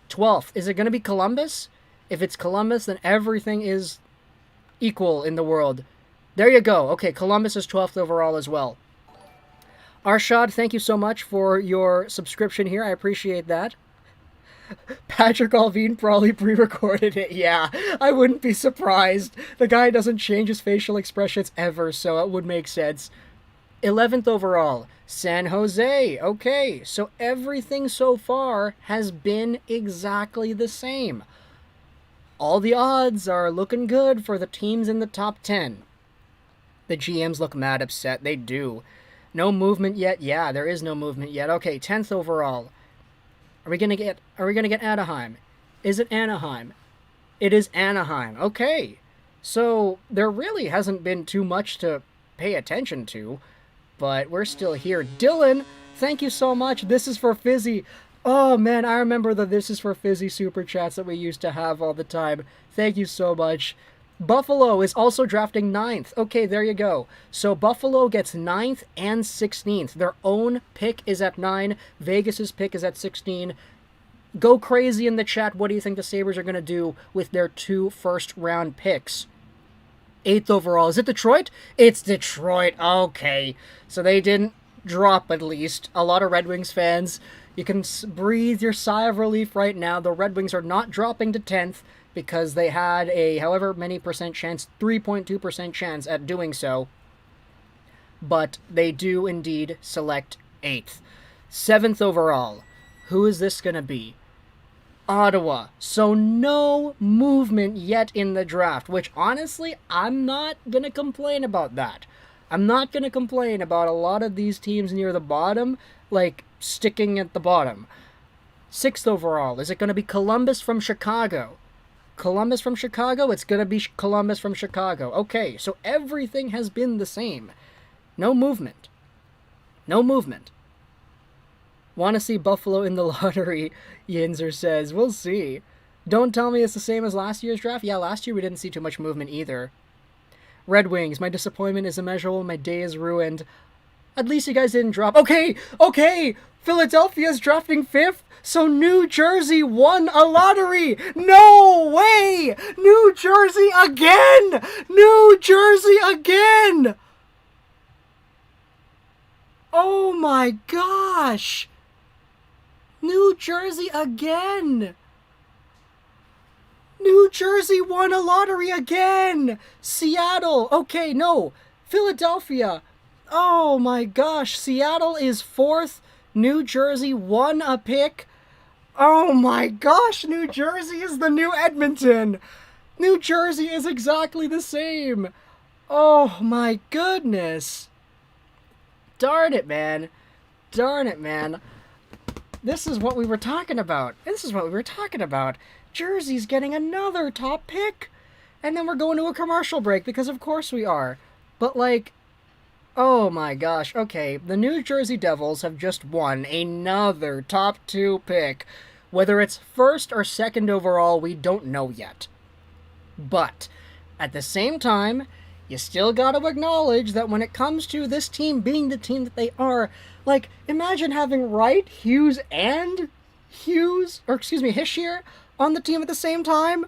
12th. Is it going to be Columbus? If it's Columbus, then everything is equal in the world. There you go. Okay, Columbus is 12th overall as well. Arshad, thank you so much for your subscription here. I appreciate that. Patrick Allvin probably pre-recorded it. Yeah, I wouldn't be surprised. The guy doesn't change his facial expressions ever, so it would make sense. 11th overall, San Jose. Okay, so everything so far has been exactly the same. All the odds are looking good for the teams in the top 10. The GMs look mad upset. They do. No movement yet? Yeah, there is no movement yet. Okay, 10th overall. Are we gonna get Anaheim? Is it Anaheim? It is Anaheim. Okay. So there really hasn't been too much to pay attention to, but we're still here. Dylan, thank you so much. This is for Fizzy. Oh man, I remember the This is for Fizzy super chats that we used to have all the time. Thank you so much. Buffalo is also drafting 9th. Okay, there you go. So Buffalo gets 9th and 16th. Their own pick is at 9. Vegas's pick is at 16. Go crazy in the chat. What do you think the Sabres are going to do with their 2 first-round picks? 8th overall. Is it Detroit? It's Detroit. Okay. So they didn't drop, at least. A lot of Red Wings fans, you can breathe your sigh of relief right now. The Red Wings are not dropping to 10th because they had a however many percent chance, 3.2% chance at doing so. But they do indeed select 8th. 7th overall. Who is this going to be? Ottawa. So no movement yet in the draft, which honestly, I'm not going to complain about that. I'm not going to complain about a lot of these teams near the bottom, like, sticking at the bottom. 6th overall. Is it going to be Columbus from Chicago? Columbus from Chicago? It's going to be Columbus from Chicago. Okay, so everything has been the same. No movement. No movement. Want to see Buffalo in the lottery, Yinzer says. We'll see. Don't tell me it's the same as last year's draft. Yeah, last year we didn't see too much movement either. Red Wings, my disappointment is immeasurable. My day is ruined. At least you guys didn't drop. Okay! Philadelphia's drafting 5th, so New Jersey won a lottery! No way! New Jersey again! New Jersey again! Oh my gosh! New Jersey again! New Jersey won a lottery again! Seattle! Okay, no. Philadelphia. Oh my gosh. Seattle is 4th. New Jersey won a pick. Oh my gosh. New Jersey is the new Edmonton. New Jersey is exactly the same. Oh my goodness. Darn it, man. Darn it, man. This is what we were talking about. Jersey's getting another top pick. And then we're going to a commercial break because of course we are. But like, oh my gosh. Okay, the New Jersey Devils have just won another top 2 pick. Whether it's 1st or 2nd overall, we don't know yet. But at the same time, you still got to acknowledge that when it comes to this team being the team that they are, like, imagine having Wright, Hughes Hischier on the team at the same time.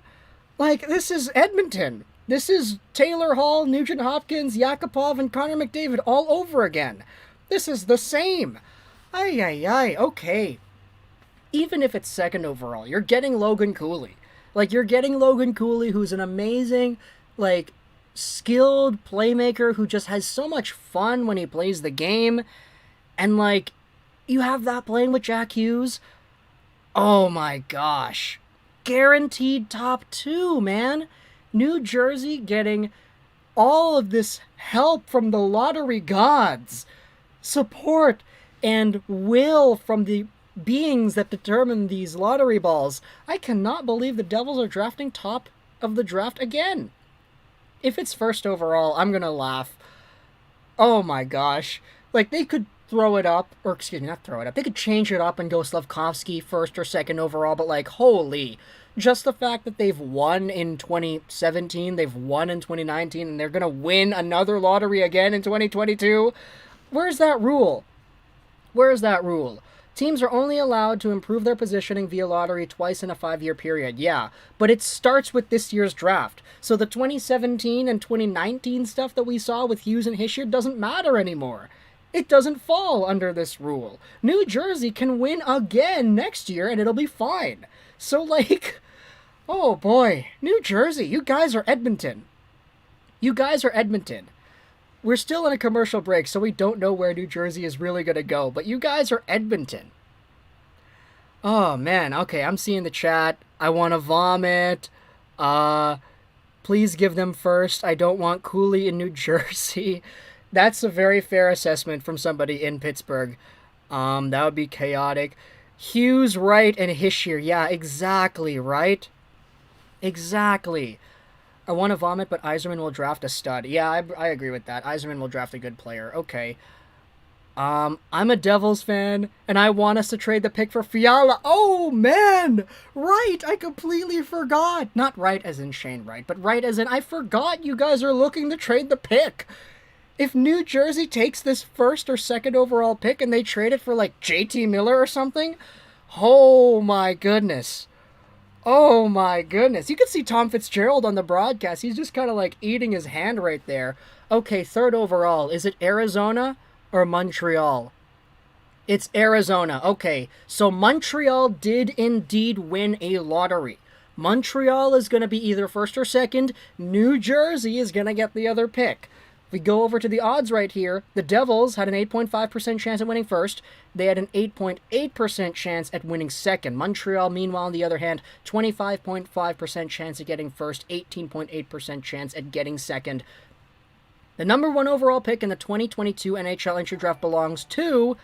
Like, this is Edmonton. This is Taylor Hall, Nugent Hopkins, Yakupov, and Connor McDavid all over again. This is the same. Okay. Even if it's 2nd overall, you're getting Logan Cooley. Like, you're getting Logan Cooley, who's an amazing, like, skilled playmaker who just has so much fun when he plays the game. And, like, you have that playing with Jack Hughes. Oh my gosh. Guaranteed top 2, man. New Jersey getting all of this help from the lottery gods. Support and will from the beings that determine these lottery balls. I cannot believe the Devils are drafting top of the draft again. If it's 1st overall, I'm gonna laugh. Oh my gosh. Like, they could throw it up, or excuse me, not throw it up. They could change it up and go Slavkovsky 1st or 2nd overall, but like, holy. Just the fact that they've won in 2017, they've won in 2019, and they're gonna win another lottery again in 2022. Where's that rule? Where's that rule? Teams are only allowed to improve their positioning via lottery twice in a 5-year period. Yeah, but it starts with this year's draft. So the 2017 and 2019 stuff that we saw with Hughes and Hischier doesn't matter anymore. It doesn't fall under this rule. New Jersey can win again next year and it'll be fine. So like, oh boy, New Jersey, you guys are Edmonton. You guys are Edmonton. we're still in a commercial break, so we don't know where New Jersey is really going to go. But you guys are Edmonton. Oh, man. Okay, I'm seeing the chat. I want to vomit. Please give them first. I don't want Cooley in New Jersey. That's a very fair assessment from somebody in Pittsburgh. That would be chaotic. Hughes, Wright, and Hischier. Yeah, exactly, right? Exactly. I want to vomit, but Yzerman will draft a stud. Yeah, I agree with that. Yzerman will draft a good player. Okay. I'm a Devils fan, and I want us to trade the pick for Fiala. Oh, man! Right! I completely forgot. Not Wright as in Shane Wright, but Wright as in I forgot you guys are looking to trade the pick. If New Jersey takes this first or second overall pick and they trade it for, like, JT Miller or something, oh, my goodness. Oh, my goodness. You can see Tom Fitzgerald on the broadcast. He's just kind of, like, eating his hand right there. Okay, third overall. Is it Arizona or Montreal? It's Arizona. Okay, so Montreal did indeed win a lottery. Montreal is going to be either first or second. New Jersey is going to get the other pick. If we go over to the odds right here, the Devils had an 8.5% chance at winning first. They had an 8.8% chance at winning second. Montreal, meanwhile, on the other hand, 25.5% chance at getting first, 18.8% chance at getting second. The number one overall pick in the 2022 NHL Entry Draft belongs to,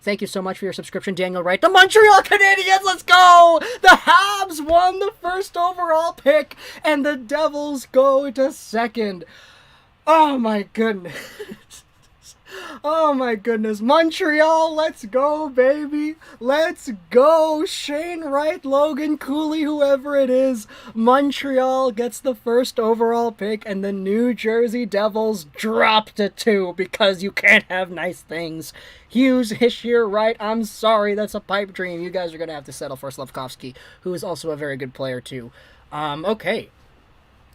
thank you so much for your subscription, Daniel Wright, the Montreal Canadiens. Let's go! The Habs won the first overall pick, and the Devils go to second. Oh my goodness. Oh my goodness. Montreal, let's go, baby. Let's go. Shane Wright, Logan, Cooley, whoever it is. Montreal gets the first overall pick, and the New Jersey Devils drop to 2 because you can't have nice things. Hughes, Hischier, Wright, I'm sorry, that's a pipe dream. You guys are going to have to settle for Slavkovsky, who is also a very good player too. Okay.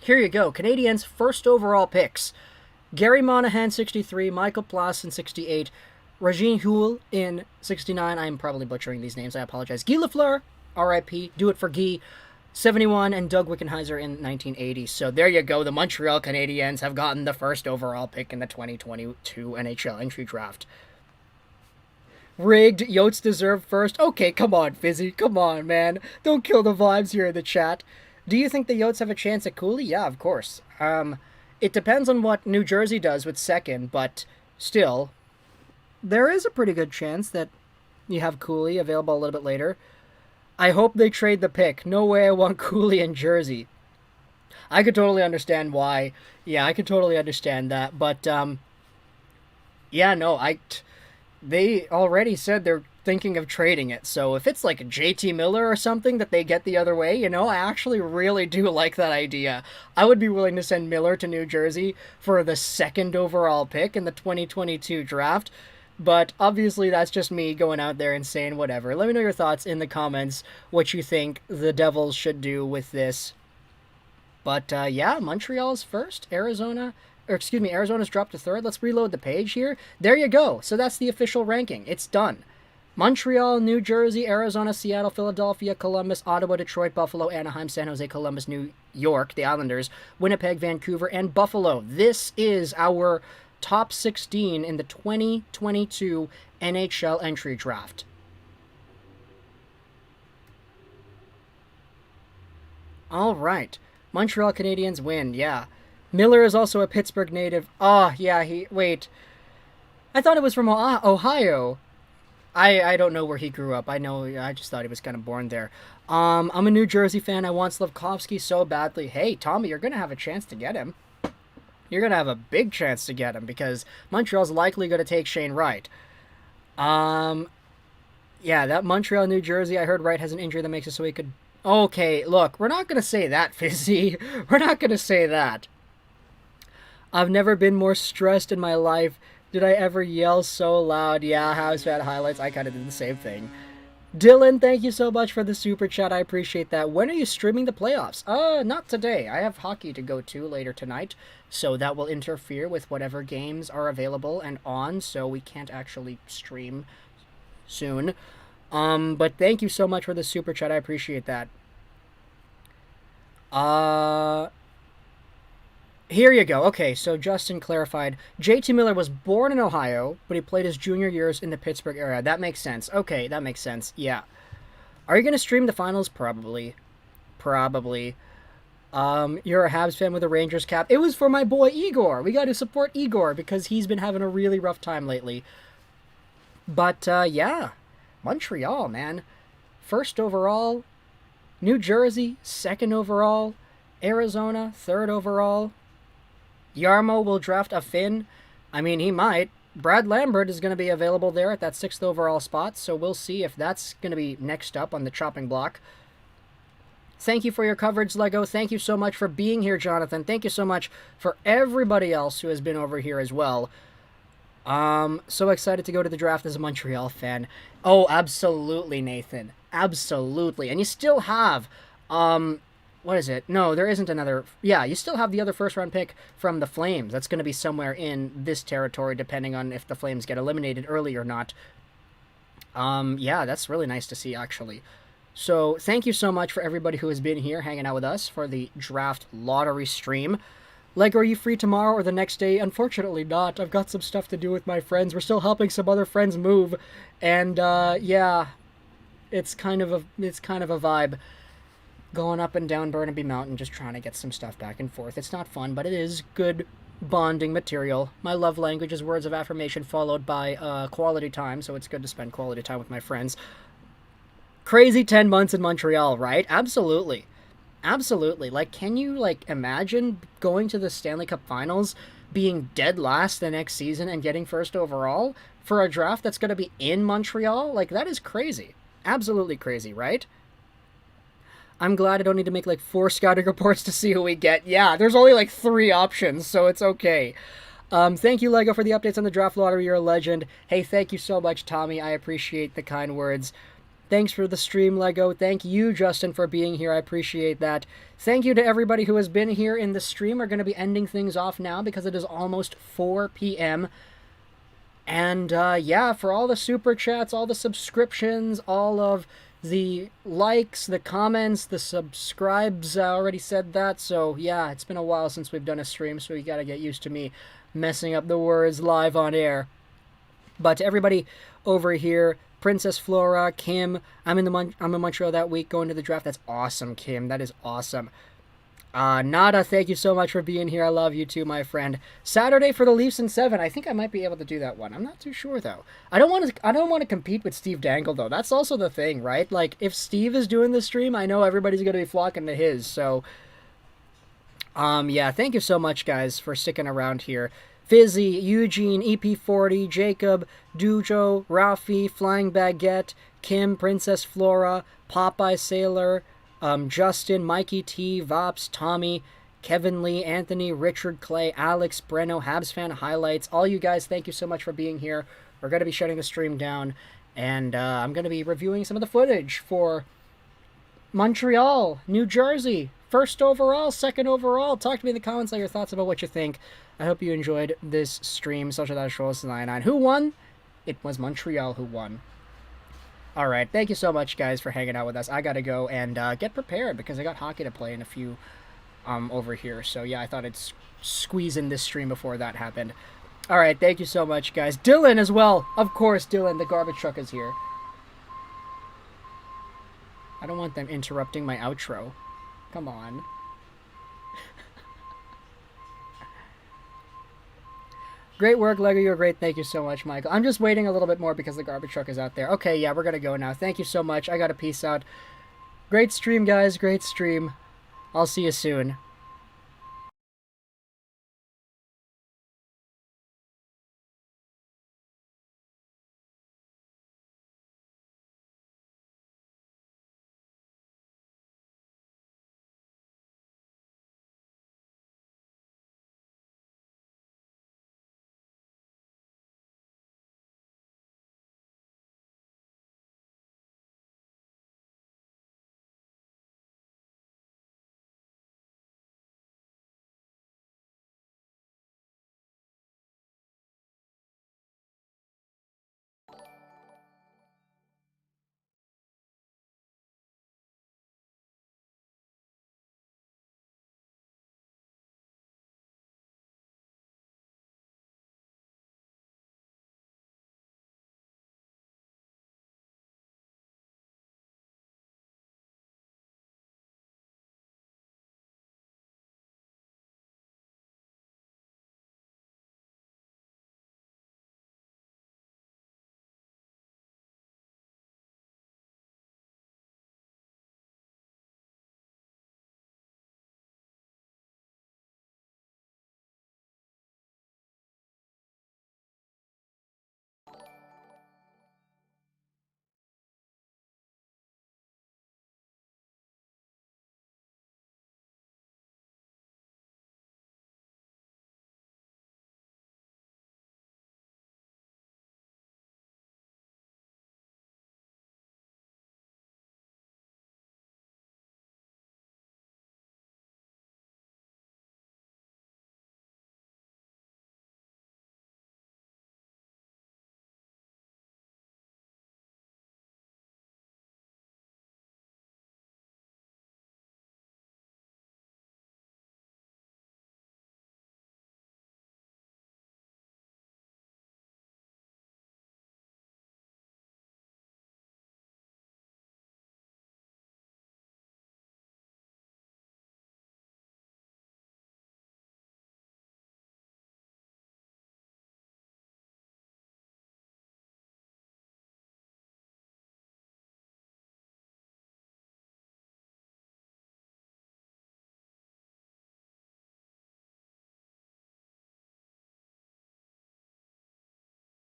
Here you go. Canadiens' first overall picks. Gary Monahan, 63, Michael Plassin, 68, Regine Huel in 69, I'm probably butchering these names, I apologize, Guy Lafleur, RIP, do it for Guy, 71, and Doug Wickenheiser in 1980. So there you go, the Montreal Canadiens have gotten the first overall pick in the 2022 NHL Entry Draft. Rigged, Yotes deserved first. Okay, come on, Fizzy, come on, man. Don't kill the vibes here in the chat. Do you think the Yotes have a chance at Cooley? Yeah, of course. It depends on what New Jersey does with second, but still, there is a pretty good chance that you have Cooley available a little bit later. I hope they trade the pick. No way I want Cooley in Jersey. I could totally understand why. Yeah, I could totally understand that. But, yeah, no, they already said they're thinking of trading it. So if it's like a JT Miller or something that they get the other way, you know, I actually really do like that idea. I would be willing to send Miller to New Jersey for the second overall pick in the 2022 draft. But obviously that's just me going out there and saying whatever. Let me know your thoughts in the comments, what you think the Devils should do with this. But yeah, Montreal's first, Arizona's dropped to third. Let's reload the page here. There you go. So that's the official ranking. It's done. Montreal, New Jersey, Arizona, Seattle, Philadelphia, Columbus, Ottawa, Detroit, Buffalo, Anaheim, San Jose, Columbus, New York, the Islanders, Winnipeg, Vancouver, and Buffalo. This is our top 16 in the 2022 NHL Entry Draft. All right. Montreal Canadiens win, yeah. Miller is also a Pittsburgh native. Oh, yeah, wait. I thought it was from Ohio. I don't know where he grew up. I just thought he was kind of born there. I'm a New Jersey fan. I want Slavkovsky so badly. Hey, Tommy, you're going to have a chance to get him. You're going to have a big chance to get him because Montreal's likely going to take Shane Wright. Yeah, that Montreal, New Jersey, I heard Wright has an injury that makes it so he could... Okay, look, we're not going to say that, Fizzy. We're not going to say that. I've never been more stressed in my life. Did I ever yell so loud? Yeah, House Fan Highlights. I kind of did the same thing. Dylan, thank you so much for the super chat. I appreciate that. When are you streaming the playoffs? Not today. I have hockey to go to later tonight, so that will interfere with whatever games are available and on, so we can't actually stream soon. But thank you so much for the super chat. I appreciate that. Here you go. Okay, so Justin clarified. JT Miller was born in Ohio, but he played his junior years in the Pittsburgh area. That makes sense. Okay, that makes sense. Yeah. Are you going to stream the finals? Probably. Probably. You're a Habs fan with a Rangers cap. It was for my boy Igor. We got to support Igor because he's been having a really rough time lately. But, yeah. Montreal, man. First overall. New Jersey, second overall. Arizona, third overall. Jarmo will draft a Finn. I mean, he might. Brad Lambert is going to be available there at that 6th overall spot, so we'll see if that's going to be next up on the chopping block. Thank you for your coverage, Lego. Thank you so much for being here, Jonathan. Thank you so much for everybody else who has been over here as well. So excited to go to the draft as a Montreal fan. Oh, absolutely, Nathan. Absolutely. And you still have, what is it? No, there isn't another. Yeah, you still have the other first-round pick from the Flames. That's going to be somewhere in this territory, depending on if the Flames get eliminated early or not. Yeah, that's really nice to see, actually. So, thank you so much for everybody who has been here hanging out with us for the Draft Lottery stream. Lego, are you free tomorrow or the next day? Unfortunately not. I've got some stuff to do with my friends. We're still helping some other friends move. And, yeah, it's kind of a vibe. Going up and down Burnaby Mountain, just trying to get some stuff back and forth. It's not fun, but it is good bonding material. My love language is words of affirmation followed by quality time, so it's good to spend quality time with my friends. Crazy 10 months in Montreal, right? Absolutely. Absolutely. Like, can you, like, imagine going to the Stanley Cup Finals, being dead last the next season, and getting first overall for a draft that's going to be in Montreal? Like, that is crazy. Absolutely crazy, right? I'm glad I don't need to make like 4 scouting reports to see who we get. Yeah, there's only like 3 options, so it's okay. Thank you, Lego, for the updates on the draft lottery. You're a legend. Hey, thank you so much, Tommy. I appreciate the kind words. Thanks for the stream, Lego. Thank you, Justin, for being here. I appreciate that. Thank you to everybody who has been here in the stream. We're going to be ending things off now because it is almost 4 p.m. And, yeah, for all the super chats, all the subscriptions, all of the likes, the comments, the subscribes, I already said that, so yeah, it's been a while since we've done a stream, so you gotta get used to me messing up the words live on air. But to everybody over here, Princess Flora, Kim, I'm in Montreal that week going to the draft. That's awesome, Kim. That is awesome. Nada, thank you so much for being here. I love you too, my friend. Saturday for the Leafs in 7. I think I might be able to do that one. I'm not too sure though. I don't want to compete with Steve Dangle though. That's also the thing, right? Like if Steve is doing the stream, I know everybody's going to be flocking to his. So yeah, thank you so much guys for sticking around here. Fizzy, Eugene, EP40, Jacob, Dujo, Ralphie, Flying Baguette, Kim, Princess Flora, Popeye Sailor, Justin, Mikey T, Vops, Tommy, Kevin Lee, Anthony, Richard Clay, Alex, Breno, Habs fan highlights. All you guys, thank you so much for being here. We're going to be shutting the stream down, and I'm going to be reviewing some of the footage for Montreal, New Jersey, first overall, second overall. Talk to me in the comments, let your thoughts about what you think. I hope you enjoyed this stream. Social.Shoals99. Who won? It was Montreal who won. Alright, thank you so much, guys, for hanging out with us. I gotta go and get prepared because I got hockey to play in a few over here. So, yeah, I thought I'd squeeze in this stream before that happened. Alright, thank you so much, guys. Dylan as well. Of course, Dylan, the garbage truck is here. I don't want them interrupting my outro. Come on. Great work, Lego. You're great. Thank you so much, Michael. I'm just waiting a little bit more because the garbage truck is out there. Okay, yeah, we're going to go now. Thank you so much. I got to peace out. Great stream, guys. Great stream. I'll see you soon.